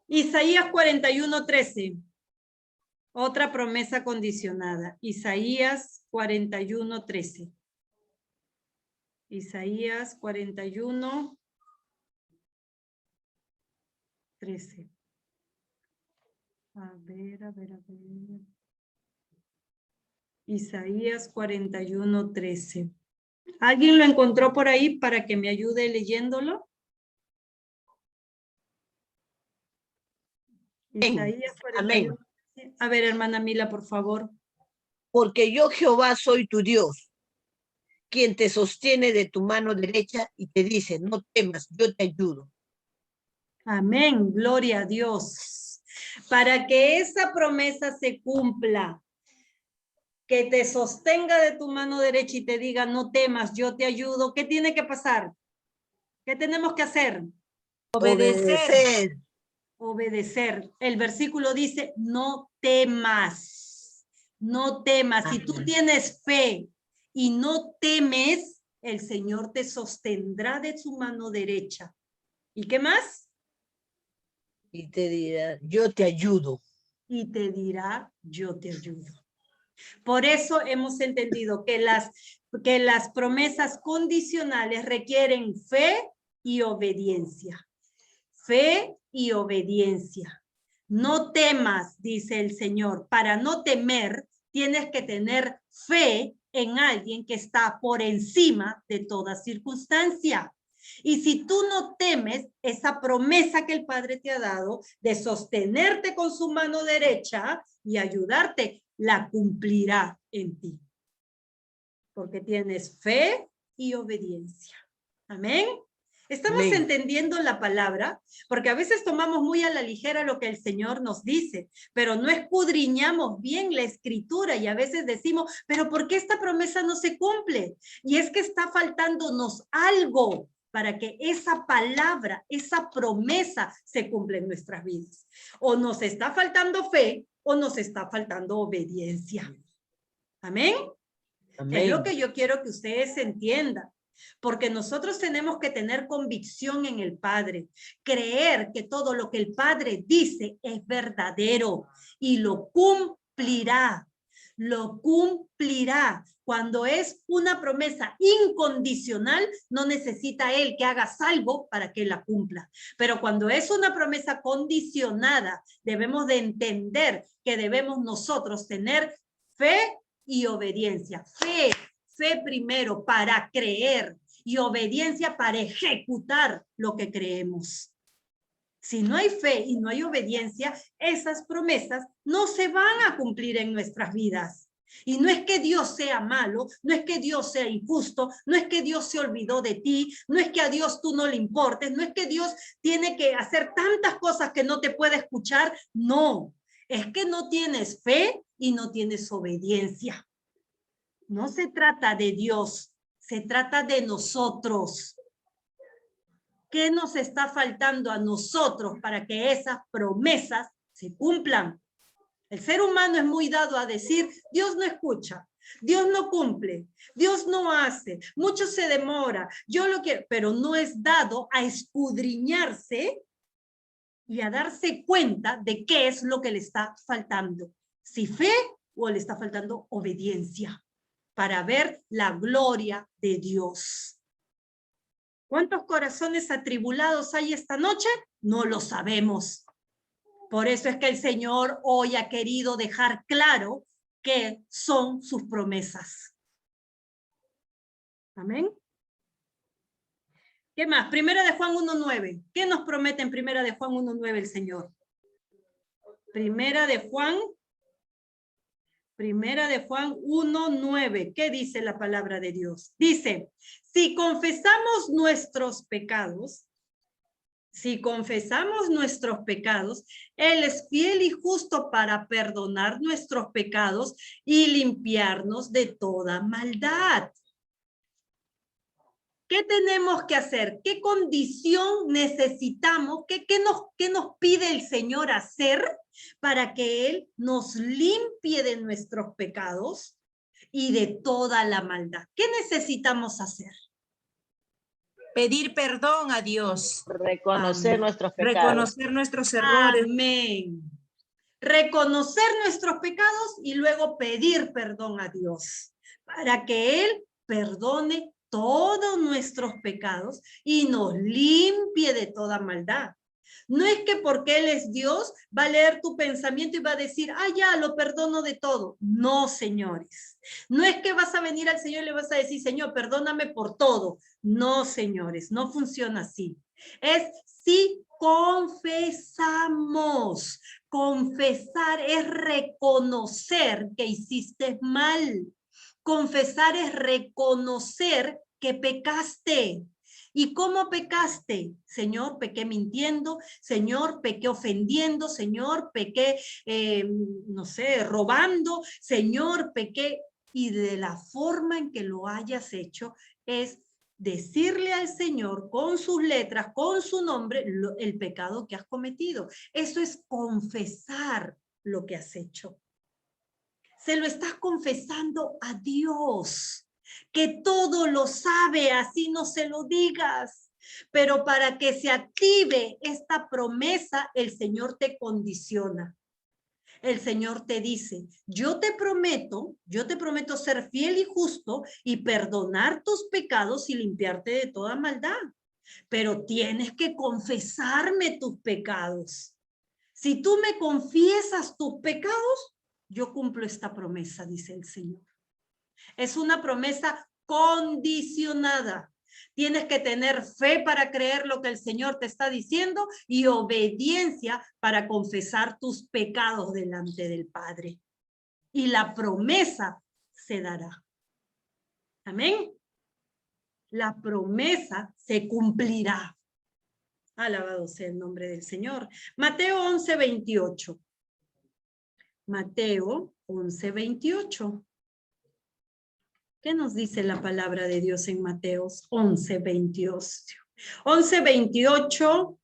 Isaías 41:13. Otra promesa condicionada. Isaías 41:13. Isaías 41:13. A ver. Isaías 41:13. ¿Alguien lo encontró por ahí para que me ayude leyéndolo? Isaías 41. Amén. A ver, hermana Mila, por favor. Porque yo, Jehová, soy tu Dios, quien te sostiene de tu mano derecha y te dice, no temas, yo te ayudo. Amén, gloria a Dios. Para que esa promesa se cumpla, que te sostenga de tu mano derecha y te diga, no temas, yo te ayudo, ¿qué tiene que pasar? ¿Qué tenemos que hacer? Obedecer. Obedecer. El versículo dice, no temas, no temas. Si tú tienes fe y no temes, el Señor te sostendrá de su mano derecha. ¿Y qué más? Y te dirá, yo te ayudo. Y te dirá, yo te ayudo. Por eso hemos entendido que las promesas condicionales requieren fe y obediencia. Fe y obediencia. No temas, dice el Señor. Para no temer, tienes que tener fe en alguien que está por encima de toda circunstancia. Y si tú no temes esa promesa que el Padre te ha dado de sostenerte con su mano derecha y ayudarte, la cumplirá en ti. Porque tienes fe y obediencia. Amén. ¿Estamos Amén. entendiendo la palabra? Porque a veces tomamos muy a la ligera lo que el Señor nos dice, pero no escudriñamos bien la escritura y a veces decimos, pero ¿por qué esta promesa no se cumple? Y es que está faltándonos algo para que esa palabra, esa promesa se cumpla en nuestras vidas. O nos está faltando fe o nos está faltando obediencia. Amén. Amén. Es lo que yo quiero que ustedes entiendan. Porque nosotros tenemos que tener convicción en el Padre, creer que todo lo que el Padre dice es verdadero y lo cumplirá. Lo cumplirá. Cuando es una promesa incondicional, no necesita él que haga salvo para que la cumpla. Pero cuando es una promesa condicionada, debemos de entender que debemos nosotros tener fe y obediencia. Fe primero para creer y obediencia para ejecutar lo que creemos. Si no hay fe y no hay obediencia, esas promesas no se van a cumplir en nuestras vidas. Y no es que Dios sea malo, no es que Dios sea injusto, no es que Dios se olvidó de ti, no es que a Dios tú no le importes, no es que Dios tiene que hacer tantas cosas que no te puede escuchar. No, es que no tienes fe y no tienes obediencia. No se trata de Dios, se trata de nosotros. ¿Qué nos está faltando a nosotros para que esas promesas se cumplan? El ser humano es muy dado a decir, Dios no escucha, Dios no cumple, Dios no hace, mucho se demora, yo lo quiero, pero no es dado a escudriñarse y a darse cuenta de qué es lo que le está faltando. Si fe o le está faltando obediencia para ver la gloria de Dios. ¿Cuántos corazones atribulados hay esta noche? No lo sabemos. Por eso es que el Señor hoy ha querido dejar claro qué son sus promesas. Amén. ¿Qué más? Primera de Juan 1:9. ¿Qué nos promete en Primera de Juan 1:9 el Señor? Primera de Juan 1:9. ¿Qué dice la palabra de Dios? Dice, si confesamos nuestros pecados, Él es fiel y justo para perdonar nuestros pecados y limpiarnos de toda maldad. ¿Qué tenemos que hacer? ¿Qué condición necesitamos? ¿Qué nos pide el Señor hacer para que Él nos limpie de nuestros pecados y de toda la maldad? ¿Qué necesitamos hacer? Pedir perdón a Dios. Reconocer nuestros pecados. Reconocer nuestros errores. Amén. Reconocer nuestros pecados y luego pedir perdón a Dios para que Él perdone todos nuestros pecados y nos limpie de toda maldad. No es que porque Él es Dios, va a leer tu pensamiento y va a decir, ah, ya, lo perdono de todo. No, señores. No es que vas a venir al Señor y le vas a decir, Señor, perdóname por todo. No, señores, no funciona así. Es si confesamos. Confesar es reconocer que hiciste mal. Confesar es reconocer que pecaste. ¿Y cómo pecaste? Señor, pequé mintiendo, Señor, pequé ofendiendo, Señor, pequé, no sé, robando, Señor, pequé. Y de la forma en que lo hayas hecho es decirle al Señor con sus letras, con su nombre, el pecado que has cometido. Eso es confesar lo que has hecho. Se lo estás confesando a Dios, que todo lo sabe, así no se lo digas. Pero para que se active esta promesa, el Señor te condiciona. El Señor te dice, yo te prometo ser fiel y justo y perdonar tus pecados y limpiarte de toda maldad. Pero tienes que confesarme tus pecados. Si tú me confiesas tus pecados, yo cumplo esta promesa, dice el Señor. Es una promesa condicionada. Tienes que tener fe para creer lo que el Señor te está diciendo y obediencia para confesar tus pecados delante del Padre. Y la promesa se dará. Amén. La promesa se cumplirá. Alabado sea el nombre del Señor. Mateo 11:28. Mateo 11:28. ¿Qué nos dice la palabra de Dios en Mateo 11:28? 11:28,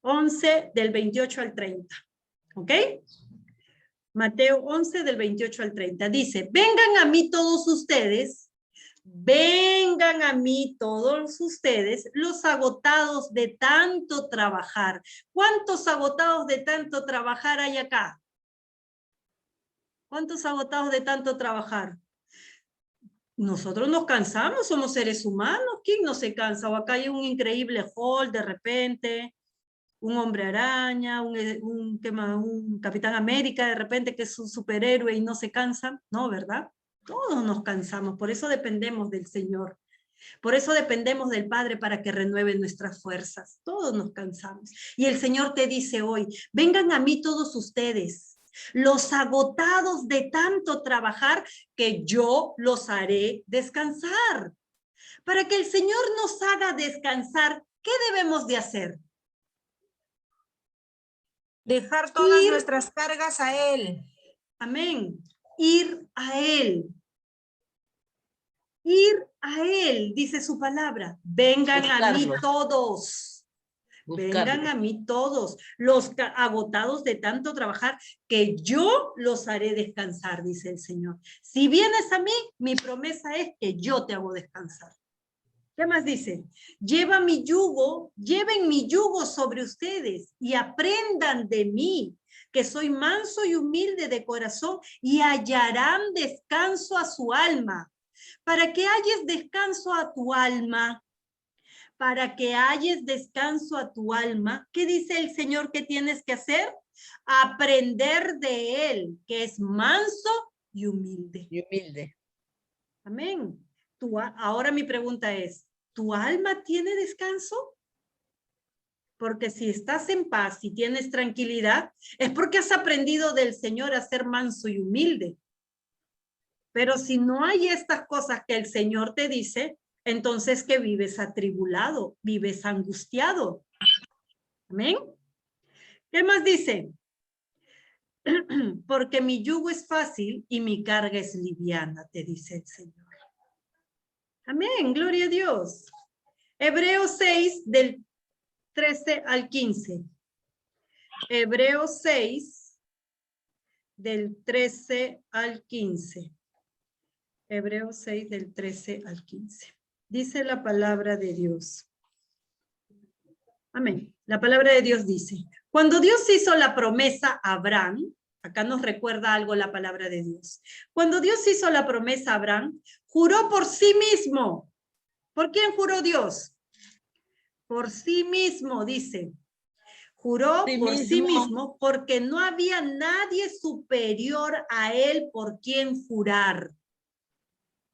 11 del 28 al 30. ¿Ok? Mateo 11 del 28 al 30. Dice, vengan a mí todos ustedes, los agotados de tanto trabajar. ¿Cuántos agotados de tanto trabajar hay acá? ¿Cuántos agotados de tanto trabajar? Nosotros nos cansamos, somos seres humanos. ¿Quién no se cansa? O acá hay un increíble Hulk de repente, un hombre araña, un Capitán América de repente que es un superhéroe y no se cansa. No, ¿verdad? Todos nos cansamos, por eso dependemos del Señor. Por eso dependemos del Padre para que renueve nuestras fuerzas. Todos nos cansamos. Y el Señor te dice hoy, vengan a mí todos ustedes, los agotados de tanto trabajar, que yo los haré descansar. Para que el Señor nos haga descansar, ¿qué debemos de hacer? Dejar todas nuestras cargas a Él. Amén. Ir a Él. Ir a Él, dice su palabra. Vengan a mí todos. Vengan a mí todos, los agotados de tanto trabajar, que yo los haré descansar, dice el Señor. Si vienes a mí, mi promesa es que yo te hago descansar. ¿Qué más dice? Lleven mi yugo sobre ustedes y aprendan de mí, que soy manso y humilde de corazón, y hallarán descanso a su alma. Para que halles descanso a tu alma, para que halles descanso a tu alma, ¿qué dice el Señor que tienes que hacer? Aprender de Él, que es manso y humilde. Amén. Ahora mi pregunta es, ¿tu alma tiene descanso? Porque si estás en paz y tienes tranquilidad, es porque has aprendido del Señor a ser manso y humilde. Pero si no hay estas cosas que el Señor te dice, entonces que vives atribulado, vives angustiado. Amén. ¿Qué más dice? Porque mi yugo es fácil y mi carga es liviana, te dice el Señor. Amén, gloria a Dios. Hebreos 6 del 13 al 15. Hebreos 6 del 13 al 15. Hebreos 6 del 13 al 15. Dice la palabra de Dios. Amén. La palabra de Dios dice, cuando Dios hizo la promesa a Abraham, acá nos recuerda algo la palabra de Dios. Cuando Dios hizo la promesa a Abraham, juró por sí mismo. ¿Por quién juró Dios? Por sí mismo, dice. Juró Sí por sí mismo. mismo porque no había nadie superior a él por quien jurar.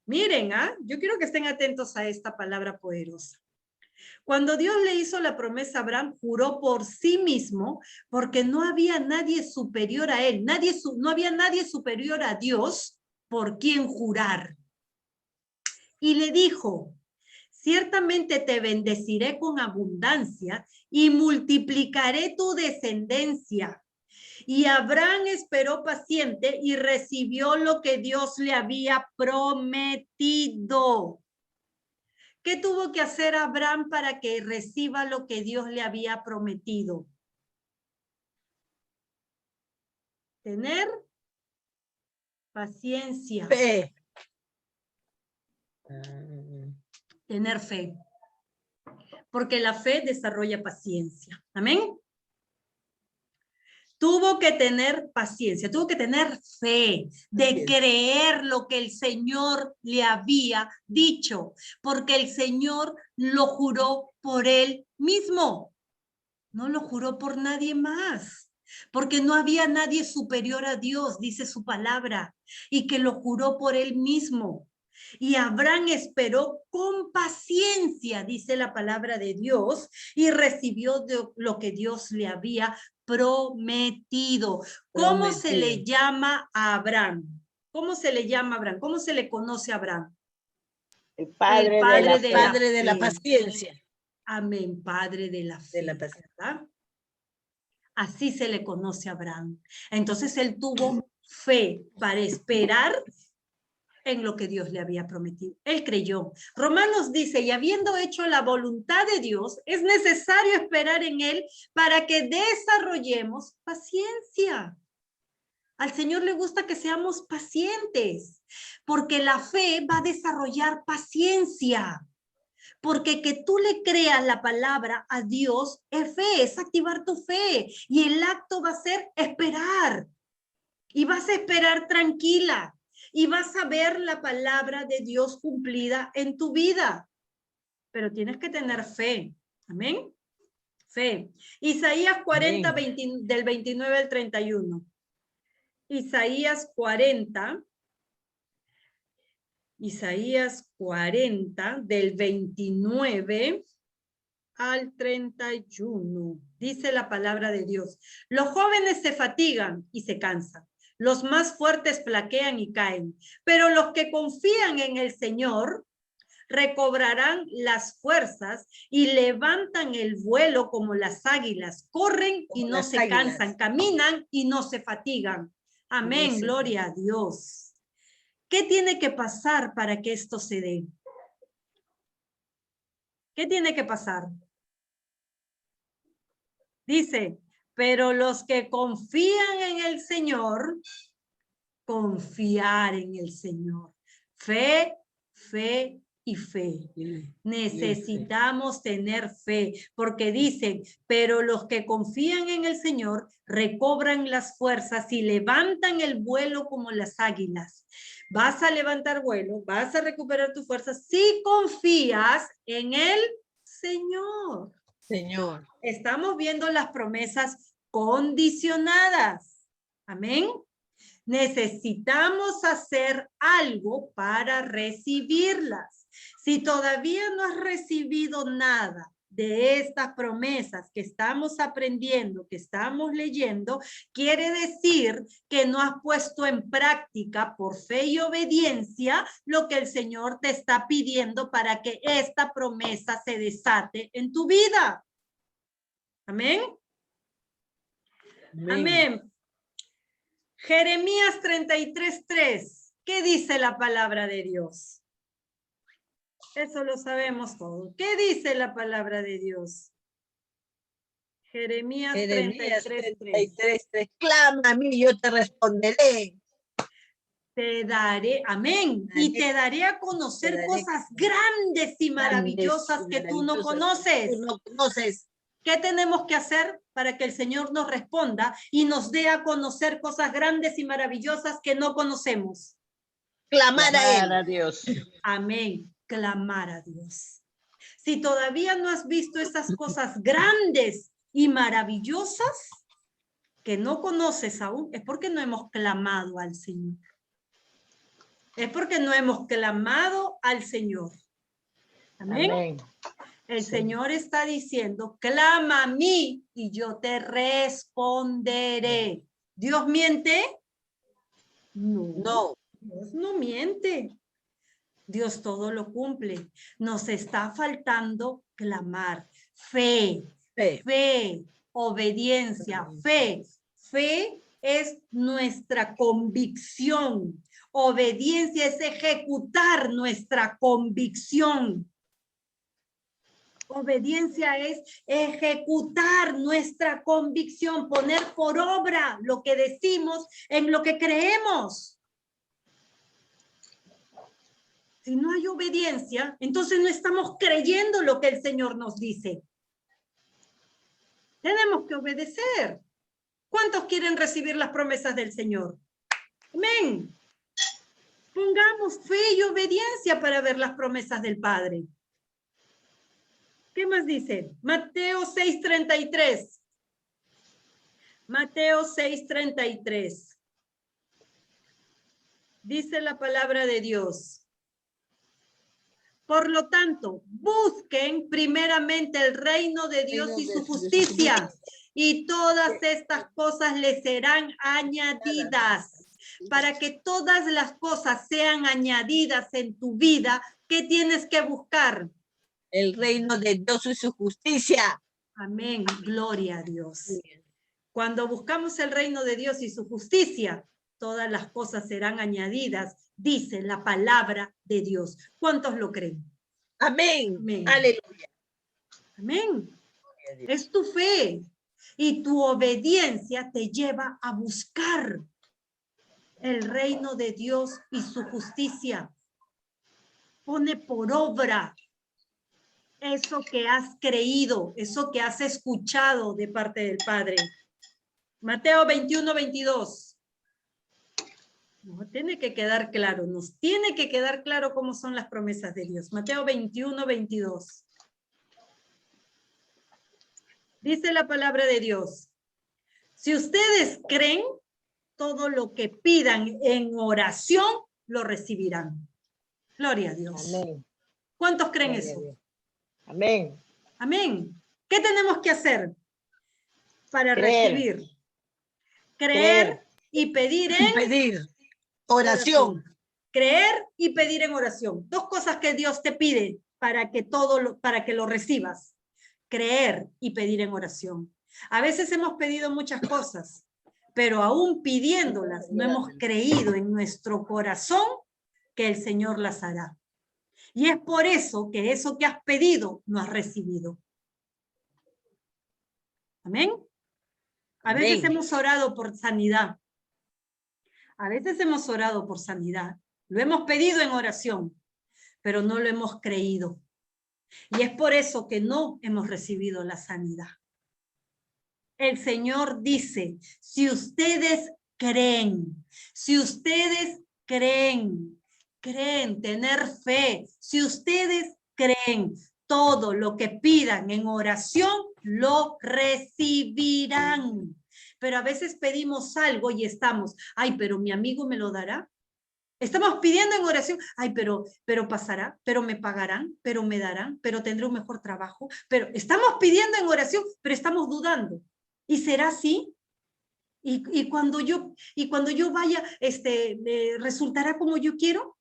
Miren, yo quiero que estén atentos a esta palabra poderosa. Cuando Dios le hizo la promesa a Abraham, juró por sí mismo porque no había nadie superior a él. No había nadie superior a Dios por quien jurar. Y le dijo, ciertamente te bendeciré con abundancia y multiplicaré tu descendencia. Y Abraham esperó paciente y recibió lo que Dios le había prometido. ¿Qué tuvo que hacer Abraham para que reciba lo que Dios le había prometido? Tener paciencia. Fe. Tener fe. Porque la fe desarrolla paciencia. Amén. Tuvo que tener paciencia, tuvo que tener fe de creer lo que el Señor le había dicho, porque el Señor lo juró por él mismo, no lo juró por nadie más, porque no había nadie superior a Dios, dice su palabra, y que lo juró por él mismo. Y Abraham esperó con paciencia, dice la palabra de Dios, y recibió lo que Dios le había prometido. ¿Cómo se le llama a Abraham? ¿Cómo se le llama a Abraham? ¿Cómo se le conoce a Abraham? El padre, Padre de la fe. paciencia. Amén, padre de la fe. De la paciencia. ¿Verdad? Así se le conoce a Abraham. Entonces él tuvo fe para esperar en lo que Dios le había prometido. Él creyó. Romanos dice, y habiendo hecho la voluntad de Dios, es necesario esperar en él para que desarrollemos paciencia. Al Señor le gusta que seamos pacientes, porque la fe va a desarrollar paciencia. Porque que tú le creas la palabra a Dios es fe, es activar tu fe. Y el acto va a ser esperar. Y vas a esperar tranquila. Y vas a ver la palabra de Dios cumplida en tu vida. Pero tienes que tener fe. Amén. Fe. Isaías 40, del 29 al 31. Isaías 40, del 29 al 31. Dice la palabra de Dios. Los jóvenes se fatigan y se cansan. Los más fuertes flaquean y caen. Pero los que confían en el Señor recobrarán las fuerzas y levantan el vuelo como las águilas. Corren y no se cansan. Caminan y no se fatigan. Amén, gloria a Dios. ¿Qué tiene que pasar para que esto se dé? ¿Qué tiene que pasar? Dice, pero los que confían en el Señor, confiar en el Señor. Fe, fe y fe. Necesitamos tener fe, porque dicen, pero los que confían en el Señor recobran las fuerzas y levantan el vuelo como las águilas. Vas a levantar vuelo, vas a recuperar tu fuerza si confías en el Señor. Señor. Estamos viendo las promesas condicionadas. Amén. Necesitamos hacer algo para recibirlas. Si todavía no has recibido nada de estas promesas que estamos aprendiendo, que estamos leyendo, quiere decir que no has puesto en práctica por fe y obediencia lo que el Señor te está pidiendo para que esta promesa se desate en tu vida. Amén. Amén. Jeremías 33:3. ¿Qué dice la palabra de Dios? Eso lo sabemos todos. ¿Qué dice la palabra de Dios? Jeremías 33:3. Clama a mí, yo te responderé. Te daré, amén, y te daré a conocer cosas grandes y maravillosas que tú no conoces. Tú no conoces. ¿Qué tenemos que hacer para que el Señor nos responda y nos dé a conocer cosas grandes y maravillosas que no conocemos? Clamar a Él. a Dios. Amén. Clamar a Dios. Si todavía no has visto esas cosas grandes y maravillosas que no conoces aún, es porque no hemos clamado al Señor. Es porque no hemos clamado al Señor. Amén. Amén. El Sí. Señor está diciendo, clama a mí y yo te responderé. ¿Dios miente? No. No. Dios no miente. Dios todo lo cumple. Nos está faltando clamar. Fe, fe, obediencia, fe. Fe es nuestra convicción. Obediencia es ejecutar nuestra convicción. Obediencia es ejecutar nuestra convicción, poner por obra lo que decimos en lo que creemos. Si no hay obediencia, entonces no estamos creyendo lo que el Señor nos dice. Tenemos que obedecer. ¿Cuántos quieren recibir las promesas del Señor? Amén. Pongamos fe y obediencia para ver las promesas del Padre. ¿Qué más dice? Mateo 6:33. Mateo 6:33. Dice la palabra de Dios. Por lo tanto, busquen primeramente el reino de Dios y su justicia, y todas estas cosas les serán añadidas. Para que todas las cosas sean añadidas en tu vida, ¿qué tienes que buscar? El reino de Dios y su justicia. Amén, gloria a Dios. Cuando buscamos el reino de Dios y su justicia, todas las cosas serán añadidas, dice la palabra de Dios. ¿Cuántos lo creen? Amén. Amén. Aleluya. Amén. Es tu fe y tu obediencia te lleva a buscar el reino de Dios y su justicia. Pone por obra eso que has creído, eso que has escuchado de parte del Padre. Mateo 21:22. Nos tiene que quedar claro, nos tiene que quedar claro cómo son las promesas de Dios. Mateo 21:22. Dice la palabra de Dios. Si ustedes creen, todo lo que pidan en oración, lo recibirán. Gloria a Dios. Amén. ¿Cuántos creen Gloria a eso? Dios. Amén. Amén. ¿Qué tenemos que hacer para Creer. recibir? Creer y pedir en Pedir. Oración. Creer y pedir en oración. Dos cosas que Dios te pide para que para que lo recibas. Creer y pedir en oración. A veces hemos pedido muchas cosas, pero aún pidiéndolas no hemos creído en nuestro corazón que el Señor las hará. Y es por eso que eso que has pedido no has recibido. Amén. A veces hemos orado por sanidad. A veces hemos orado por sanidad. Lo hemos pedido en oración, pero no lo hemos creído. Y es por eso que no hemos recibido la sanidad. El Señor dice, si ustedes creen, tener fe, si ustedes creen, todo lo que pidan en oración, lo recibirán. Pero a veces pedimos algo y estamos, ay, pero mi amigo me lo dará. Estamos pidiendo en oración, ay, pero pasará, pero me pagarán, pero me darán, pero tendré un mejor trabajo. Pero estamos pidiendo en oración, pero estamos dudando. ¿Y será así? Y cuando yo vaya, ¿resultará como yo quiero?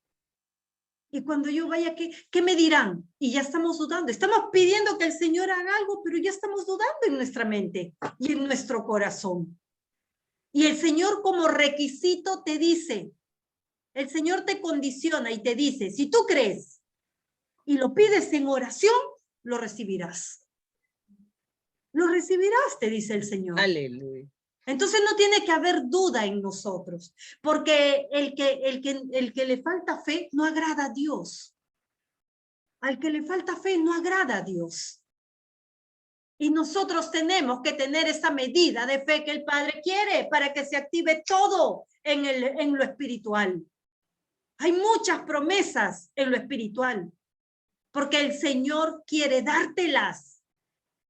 Y cuando yo vaya, ¿qué me dirán? Y ya estamos dudando. Estamos pidiendo que el Señor haga algo, pero ya estamos dudando en nuestra mente y en nuestro corazón. Y el Señor como requisito te dice, el Señor te condiciona y te dice, si tú crees y lo pides en oración, lo recibirás. Lo recibirás, te dice el Señor. Aleluya. Entonces no tiene que haber duda en nosotros, porque el que le falta fe no agrada a Dios. Al que le falta fe no agrada a Dios. Y nosotros tenemos que tener esa medida de fe que el Padre quiere para que se active todo en lo espiritual. Hay muchas promesas en lo espiritual, porque el Señor quiere dártelas.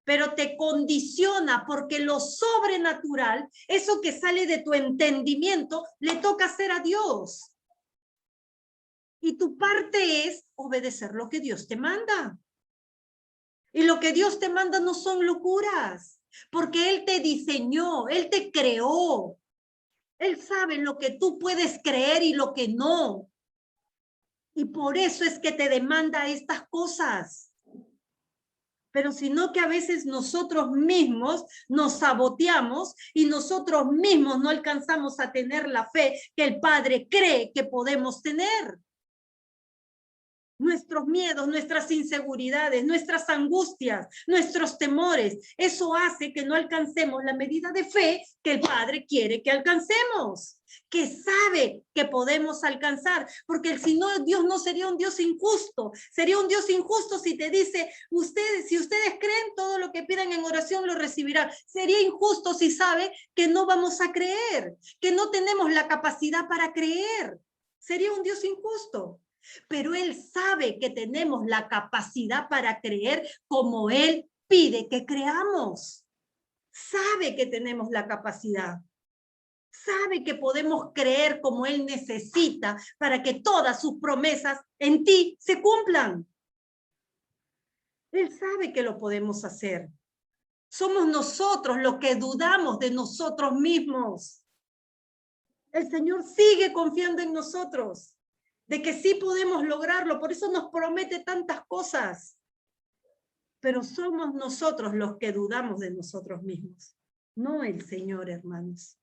pero te condiciona porque lo sobrenatural, eso que sale de tu entendimiento, le toca hacer a Dios. Y tu parte es obedecer lo que Dios te manda. Y lo que Dios te manda no son locuras, porque Él te diseñó, Él te creó. Él sabe lo que tú puedes creer y lo que no. Y por eso es que te demanda estas cosas. Pero sino que a veces nosotros mismos nos saboteamos y nosotros mismos no alcanzamos a tener la fe que el Padre cree que podemos tener. Nuestros miedos, nuestras inseguridades, nuestras angustias, nuestros temores, eso hace que no alcancemos la medida de fe que el Padre quiere que alcancemos, que sabe que podemos alcanzar, porque si no, Dios no sería un Dios injusto, sería un Dios injusto si te dice, si ustedes creen, todo lo que pidan en oración lo recibirán. Sería injusto si sabe que no vamos a creer, que no tenemos la capacidad para creer. Sería un Dios injusto. Pero Él sabe que tenemos la capacidad para creer como Él pide que creamos. Sabe que tenemos la capacidad. Sabe que podemos creer como Él necesita para que todas sus promesas en ti se cumplan. Él sabe que lo podemos hacer. Somos nosotros los que dudamos de nosotros mismos. El Señor sigue confiando en nosotros, de que sí podemos lograrlo, por eso nos promete tantas cosas. Pero somos nosotros los que dudamos de nosotros mismos, no el Señor, hermanos.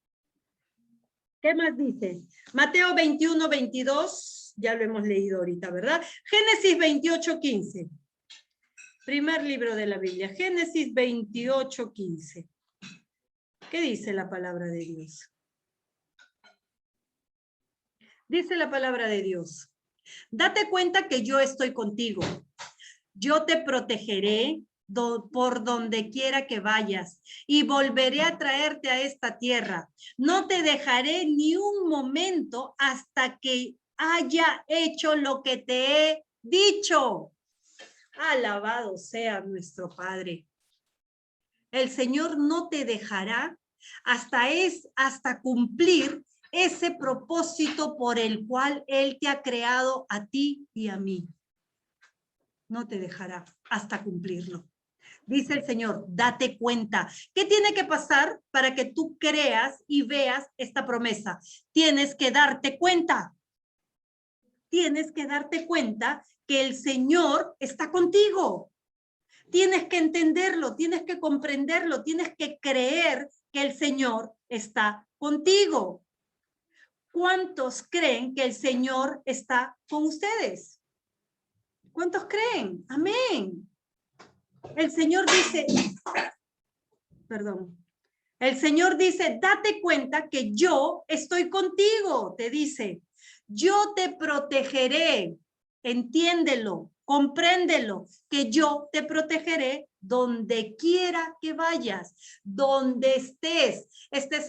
¿Qué más dice? Mateo 21, 22, ya lo hemos leído ahorita, ¿verdad? Génesis 28, 15. Primer libro de la Biblia, Génesis 28, 15. ¿Qué dice la palabra de Dios? Dice la palabra de Dios, date cuenta que yo estoy contigo. Yo te protegeré por donde quiera que vayas y volveré a traerte a esta tierra. No te dejaré ni un momento hasta que haya hecho lo que te he dicho. Alabado sea nuestro Padre. El Señor no te dejará hasta cumplir ese propósito por el cual Él te ha creado a ti y a mí. No te dejará hasta cumplirlo. Dice el Señor, date cuenta. ¿Qué tiene que pasar para que tú creas y veas esta promesa? Tienes que darte cuenta. Tienes que darte cuenta que el Señor está contigo. Tienes que entenderlo, tienes que comprenderlo, tienes que creer que el Señor está contigo. ¿Cuántos creen que el Señor está con ustedes? ¿Cuántos creen? Amén. El Señor dice, el Señor dice, date cuenta que yo estoy contigo, te dice. Yo te protegeré, entiéndelo, compréndelo, que yo te protegeré donde quiera que vayas, donde estés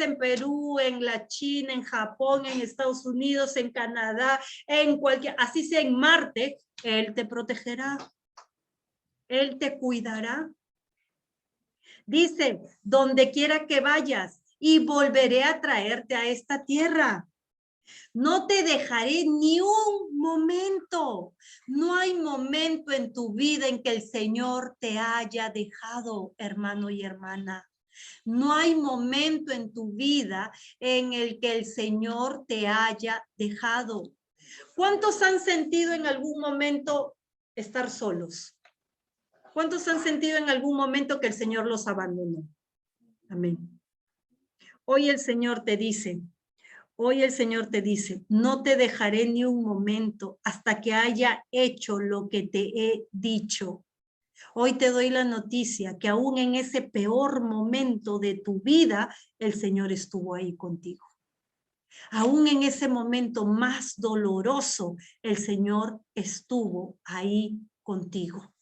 en Perú, en la China, en Japón, en Estados Unidos, en Canadá, así sea en Marte, Él te protegerá, Él te cuidará. Dice, donde quiera que vayas y volveré a traerte a esta tierra. No te dejaré ni un momento. No hay momento en tu vida en que el Señor te haya dejado, hermano y hermana. No hay momento en tu vida en el que el Señor te haya dejado. ¿Cuántos han sentido en algún momento estar solos? ¿Cuántos han sentido en algún momento que el Señor los abandonó? Amén. Hoy el Señor te dice, no te dejaré ni un momento hasta que haya hecho lo que te he dicho. Hoy te doy la noticia que aún en ese peor momento de tu vida, el Señor estuvo ahí contigo. Aún en ese momento más doloroso, el Señor estuvo ahí contigo.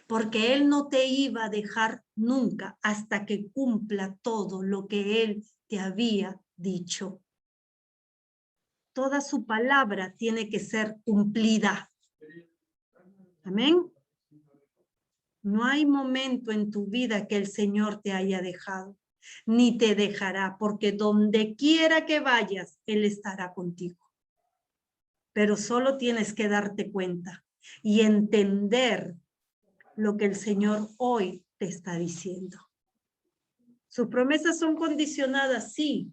Porque Él no te iba a dejar nunca hasta que cumpla todo lo que Él te había dicho. Toda su palabra tiene que ser cumplida. Amén. No hay momento en tu vida que el Señor te haya dejado, ni te dejará, porque donde quiera que vayas, Él estará contigo. Pero solo tienes que darte cuenta y entender lo que el Señor hoy te está diciendo. Sus promesas son condicionadas, sí,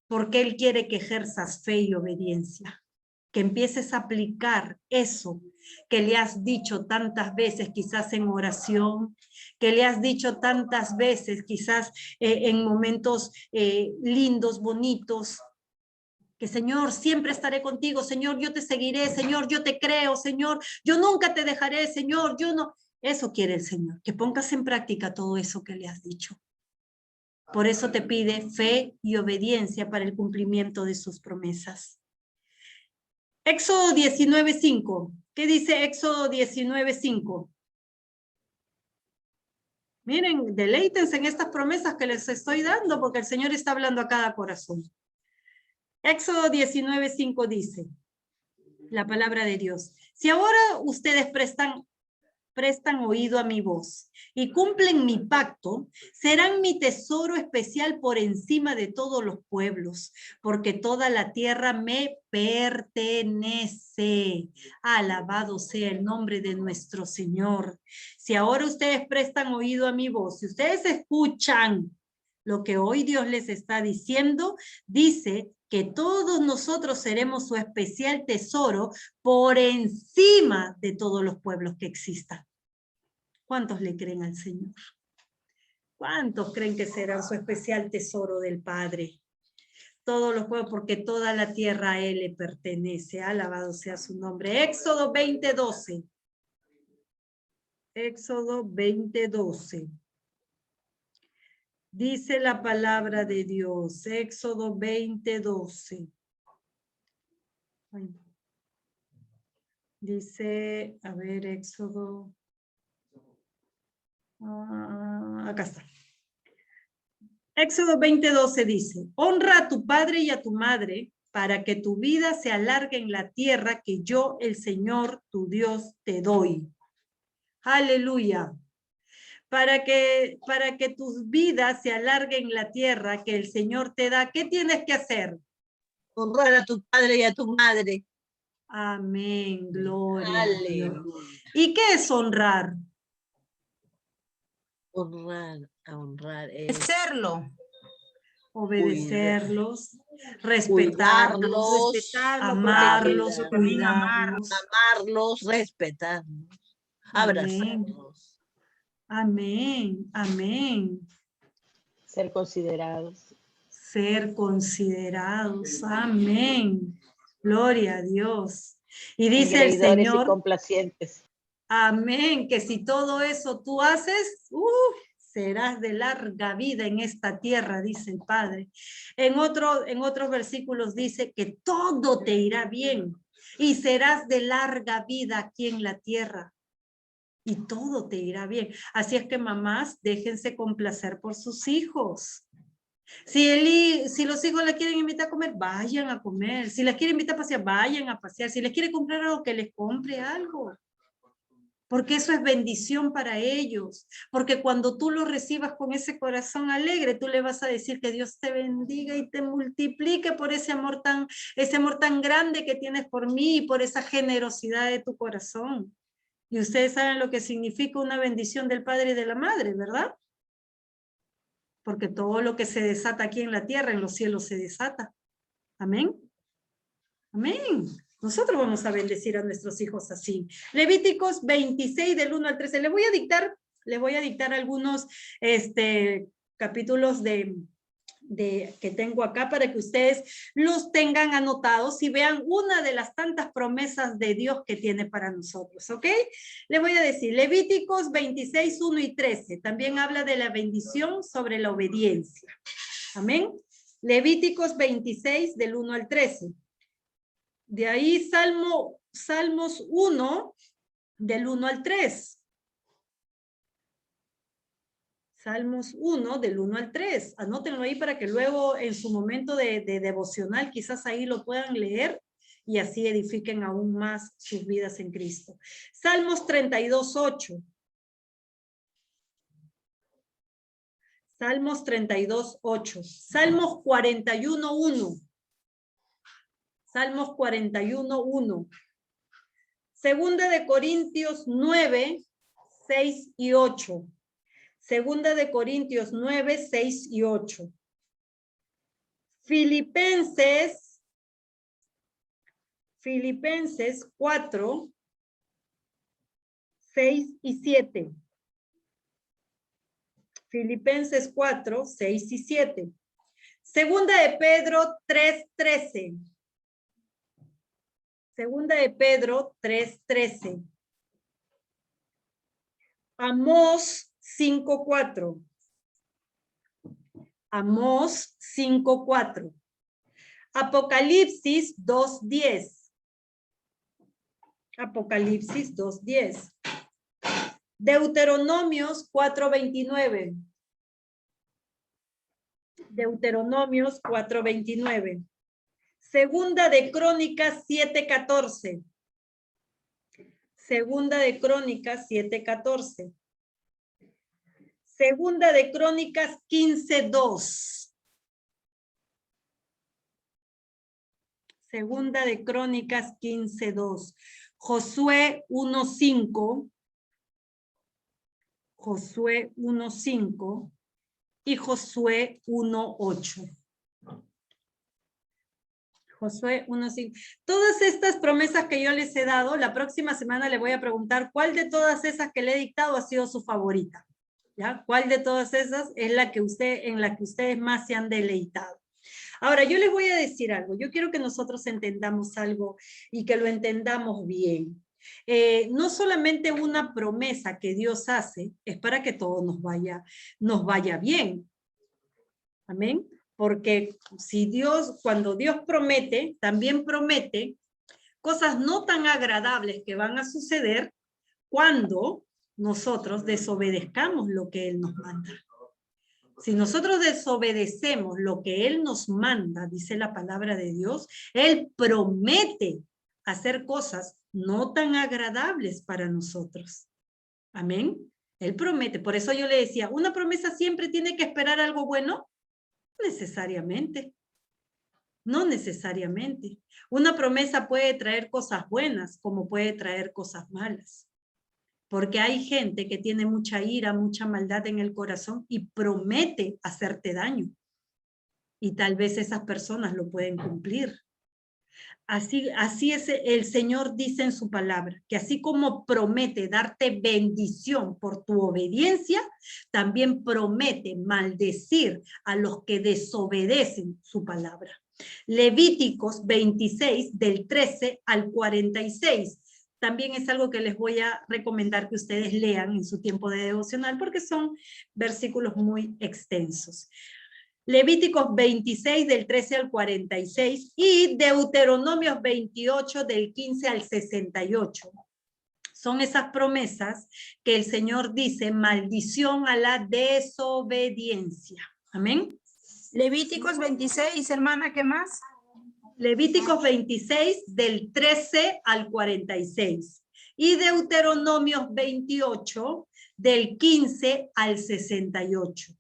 porque Él quiere que ejerzas fe y obediencia, que empieces a aplicar eso que le has dicho tantas veces, quizás en oración, que le has dicho tantas veces, quizás en momentos lindos, bonitos, que Señor, siempre estaré contigo, Señor, yo te seguiré, Señor, yo te creo, Señor, yo nunca te dejaré, Señor, yo no. Eso quiere el Señor, que pongas en práctica todo eso que le has dicho. Por eso te pide fe y obediencia para el cumplimiento de sus promesas. Éxodo 19:5. ¿Qué dice Éxodo 19:5? Miren, deleítense en estas promesas que les estoy dando, porque el Señor está hablando a cada corazón. Éxodo 19:5 dice, la palabra de Dios: si ahora ustedes prestan oído a mi voz y cumplen mi pacto, serán mi tesoro especial por encima de todos los pueblos, porque toda la tierra me pertenece. Alabado sea el nombre de nuestro Señor. Si ahora ustedes prestan oído a mi voz, si ustedes escuchan lo que hoy Dios les está diciendo, dice que todos nosotros seremos su especial tesoro por encima de todos los pueblos que existan. ¿Cuántos le creen al Señor? ¿Cuántos creen que serán su especial tesoro del Padre? Todos los pueblos, porque toda la tierra a Él le pertenece. Alabado sea su nombre. Éxodo 20:12. Éxodo 20:12. Dice la palabra de Dios. Éxodo 20:12. Dice, a ver, Éxodo. Acá está. Éxodo 20:12 dice: honra a tu padre y a tu madre para que tu vida se alargue en la tierra que yo, el Señor, tu Dios, te doy. Aleluya. Para que tu vida se alargue en la tierra que el Señor te da, ¿qué tienes que hacer? Honrar a tu padre y a tu madre. Amén, gloria Aleluya. a Dios. ¿Y qué es honrar? Honrar es Serlo. Obedecerlos, respetarlos, amarlos, cuidarlos. Amarlos, respetarlos, abrazarlos. Amén, amén. Ser considerados. Ser considerados, amén. Gloria a Dios. Y dice el Señor, y complacientes. amén, que si todo eso tú haces, serás de larga vida en esta tierra, dice el Padre. En otros versículos dice que todo te irá bien y serás de larga vida aquí en la tierra. Y todo te irá bien. Así es que mamás, déjense complacer por sus hijos. Si los hijos le quieren invitar a comer, vayan a comer. Si les quieren invitar a pasear, vayan a pasear. Si les quiere comprar algo, que les compre algo. Porque eso es bendición para ellos. Porque cuando tú lo recibas con ese corazón alegre, tú le vas a decir que Dios te bendiga y te multiplique por ese amor tan grande que tienes por mí y por esa generosidad de tu corazón. Y ustedes saben lo que significa una bendición del Padre y de la Madre, ¿verdad? Porque todo lo que se desata aquí en la tierra, en los cielos se desata. Amén. Amén. Nosotros vamos a bendecir a nuestros hijos así. Levíticos 26 del 1 al 13. Les voy a dictar algunos capítulos que tengo acá para que ustedes los tengan anotados y vean una de las tantas promesas de Dios que tiene para nosotros, ¿ok? Les voy a decir, Levíticos 26, 1 y 13, también habla de la bendición sobre la obediencia, amén. Levíticos 26 del 1 al 13. De ahí Salmos 1 del 1 al 3. Salmos 1 del 1 al 3. Anótenlo ahí para que luego en su momento de devocional quizás ahí lo puedan leer y así edifiquen aún más sus vidas en Cristo. Salmos 32, 8. Salmos 32:8. Salmos 41:1. Salmos 41:1. Segunda de Corintios 9:6 y 8. Segunda de Corintios 9:6 y 8. Filipenses 4:6 y 7. Filipenses 4:6 y 7. Segunda de Pedro 3:13. Segunda de Pedro 3:13. Amós 5:4. Amós 5:4. Apocalipsis 2:10. Apocalipsis 2:10. Deuteronomios 4:29. Deuteronomios 4:29. Segunda de Crónicas 7:14. Segunda de Crónicas 7:14. Segunda de Crónicas 15:2. Segunda de Crónicas 15:2. Josué 1:5. Josué 1:5 y Josué 1:8. Josué 1:5. Todas estas promesas que yo les he dado, la próxima semana le voy a preguntar cuál de todas esas que le he dictado ha sido su favorita. ¿Ya? ¿Cuál de todas esas es la que en la que ustedes más se han deleitado? Ahora, yo les voy a decir algo. Yo quiero que nosotros entendamos algo y que lo entendamos bien. No solamente una promesa que Dios hace es para que todo nos vaya bien. Amén. Porque cuando Dios promete, también promete cosas no tan agradables que van a suceder cuando nosotros desobedezcamos lo que Él nos manda. Si nosotros desobedecemos lo que Él nos manda, dice la palabra de Dios, Él promete hacer cosas no tan agradables para nosotros. Amén. Él promete. Por eso yo le decía, ¿una promesa siempre tiene que esperar algo bueno? Necesariamente. No necesariamente. Una promesa puede traer cosas buenas como puede traer cosas malas. Porque hay gente que tiene mucha ira, mucha maldad en el corazón y promete hacerte daño. Y tal vez esas personas lo pueden cumplir. Así es, el Señor dice en su palabra, que así como promete darte bendición por tu obediencia, también promete maldecir a los que desobedecen su palabra. Levíticos 26, del 13 al 46. También es algo que les voy a recomendar que ustedes lean en su tiempo de devocional porque son versículos muy extensos. Levíticos 26 del 13 al 46 y Deuteronomios 28 del 15 al 68. Son esas promesas que el Señor dice, maldición a la desobediencia. Amén. Levíticos 26, hermana, ¿qué más? Levíticos 26 del 13 al 46 y Deuteronomios 28 del 15 al 68.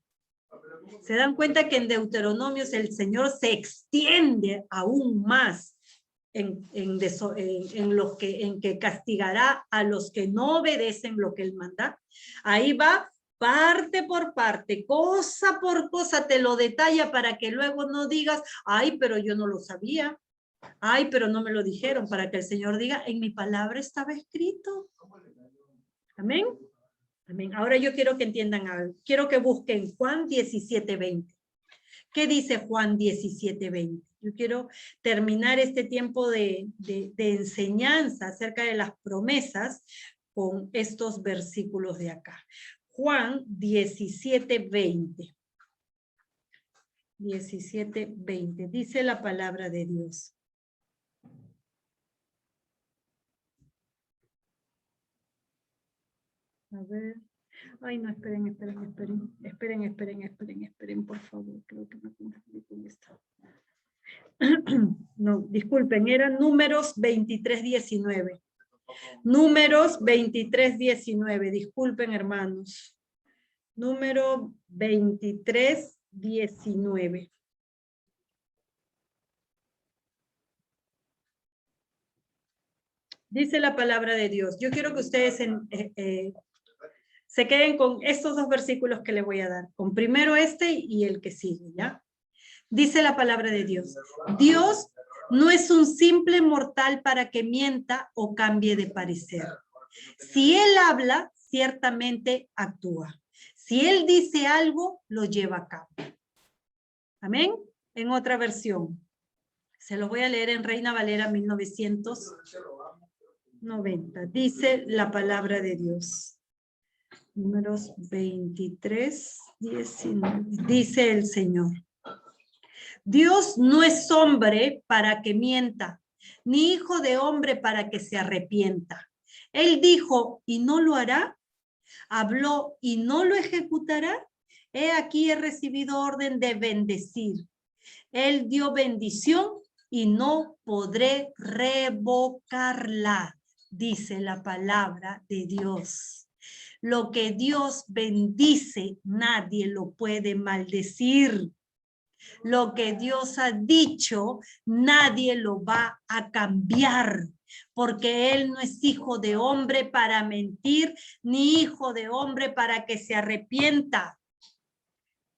Se dan cuenta que en Deuteronomios el Señor se extiende aún más en que castigará a los que no obedecen lo que Él manda. Ahí va parte por parte, cosa por cosa te lo detalla para que luego no digas, ay, pero yo no lo sabía, ay, pero no me lo dijeron, para que el Señor diga, en mi palabra estaba escrito. Amén. Amén. Ahora yo quiero que entiendan algo. Quiero que busquen Juan 17:20. ¿Qué dice Juan 17:20? Yo quiero terminar este tiempo de enseñanza acerca de las promesas con estos versículos de acá. Juan 17:20. 17:20. Dice la palabra de Dios. A ver. Ay, no, esperen, por favor. Creo que me confundí con esta. No, disculpen, eran Números 23:19. Números 23:19, disculpen, hermanos. número 2319. Dice la palabra de Dios. Yo quiero que ustedes se queden con estos dos versículos que les voy a dar. Con primero este y el que sigue, ¿ya? Dice la palabra de Dios. Dios no es un simple mortal para que mienta o cambie de parecer. Si Él habla, ciertamente actúa. Si Él dice algo, lo lleva a cabo. Amén. En otra versión. Se lo voy a leer en Reina Valera 1990. Dice la palabra de Dios. Números 23, 19. Dice el Señor. Dios no es hombre para que mienta, ni hijo de hombre para que se arrepienta. Él dijo, ¿y no lo hará? Habló, ¿y no lo ejecutará? He aquí he recibido orden de bendecir. Él dio bendición y no podré revocarla, dice la palabra de Dios. Lo que Dios bendice, nadie lo puede maldecir. Lo que Dios ha dicho, nadie lo va a cambiar, porque Él no es hijo de hombre para mentir, ni hijo de hombre para que se arrepienta.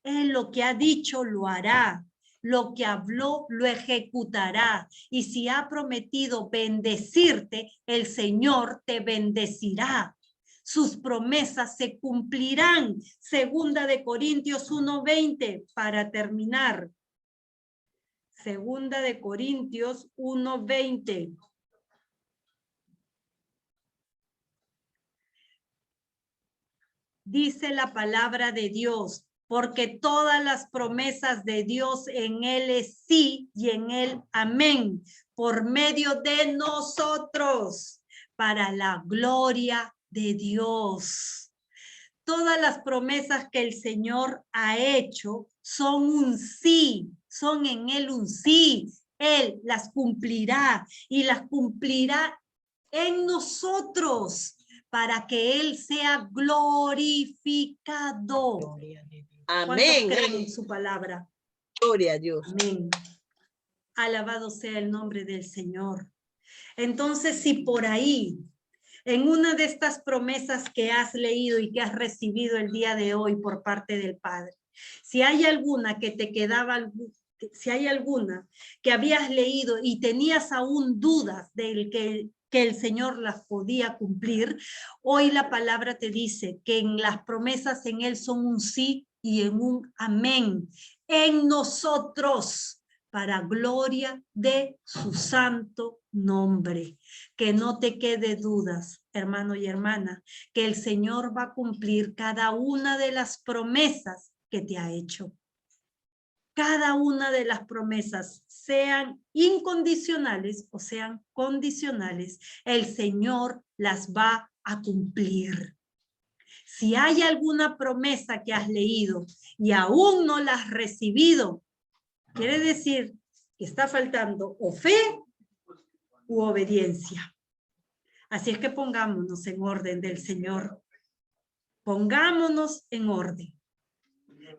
Él lo que ha dicho lo hará, lo que habló lo ejecutará, y si ha prometido bendecirte, el Señor te bendecirá. Sus promesas se cumplirán. Segunda de Corintios 1:20, para terminar. Segunda de Corintios 1:20. Dice la palabra de Dios, porque todas las promesas de Dios en Él es sí y en Él amén, por medio de nosotros, para la gloria de Dios. Todas las promesas que el Señor ha hecho son un sí, son en Él un sí. Él las cumplirá y las cumplirá en nosotros para que Él sea glorificado. Amén. ¿Cuántos creen en su palabra? Gloria a Dios. Amén. Alabado sea el nombre del Señor. Entonces, si por ahí, en una de estas promesas que has leído y que has recibido el día de hoy por parte del Padre, si hay alguna que te quedaba, si hay alguna que habías leído y tenías aún dudas del que el Señor las podía cumplir, hoy la palabra te dice que en las promesas en Él son un sí y en un amén, en nosotros, para gloria de su santo nombre. Que no te quede dudas, hermano y hermana, que el Señor va a cumplir cada una de las promesas que te ha hecho. Cada una de las promesas, sean incondicionales o sean condicionales, el Señor las va a cumplir. Si hay alguna promesa que has leído y aún no la has recibido, quiere decir que está faltando o fe u obediencia. Así es que pongámonos en orden del Señor. Pongámonos en orden.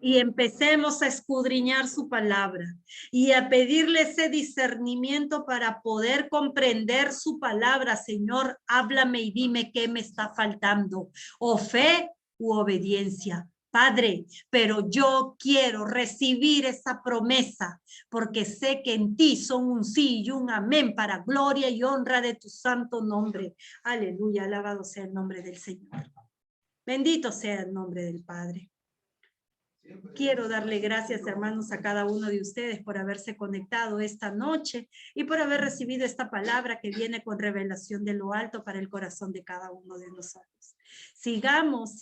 Y empecemos a escudriñar su palabra y a pedirle ese discernimiento para poder comprender su palabra. Señor, háblame y dime qué me está faltando, o fe u obediencia. Padre, pero yo quiero recibir esa promesa porque sé que en ti son un sí y un amén para gloria y honra de tu santo nombre. Aleluya, alabado sea el nombre del Señor. Bendito sea el nombre del Padre. Quiero darle gracias, hermanos, a cada uno de ustedes por haberse conectado esta noche y por haber recibido esta palabra que viene con revelación de lo alto para el corazón de cada uno de nosotros. Sigamos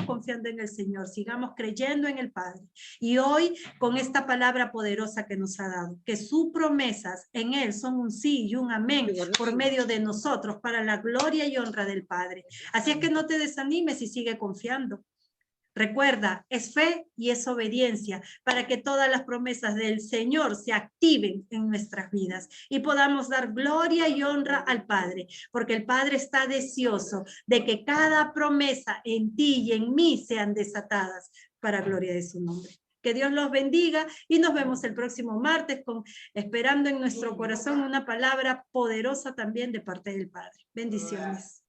confiando en el Señor, sigamos creyendo en el Padre. Y hoy, con esta palabra poderosa que nos ha dado, que sus promesas en Él son un sí y un amén por medio de nosotros para la gloria y honra del Padre. Así es que no te desanimes y sigue confiando. Recuerda, es fe y es obediencia para que todas las promesas del Señor se activen en nuestras vidas y podamos dar gloria y honra al Padre, porque el Padre está deseoso de que cada promesa en ti y en mí sean desatadas para gloria de su nombre. Que Dios los bendiga y nos vemos el próximo martes esperando en nuestro corazón una palabra poderosa también de parte del Padre. Bendiciones.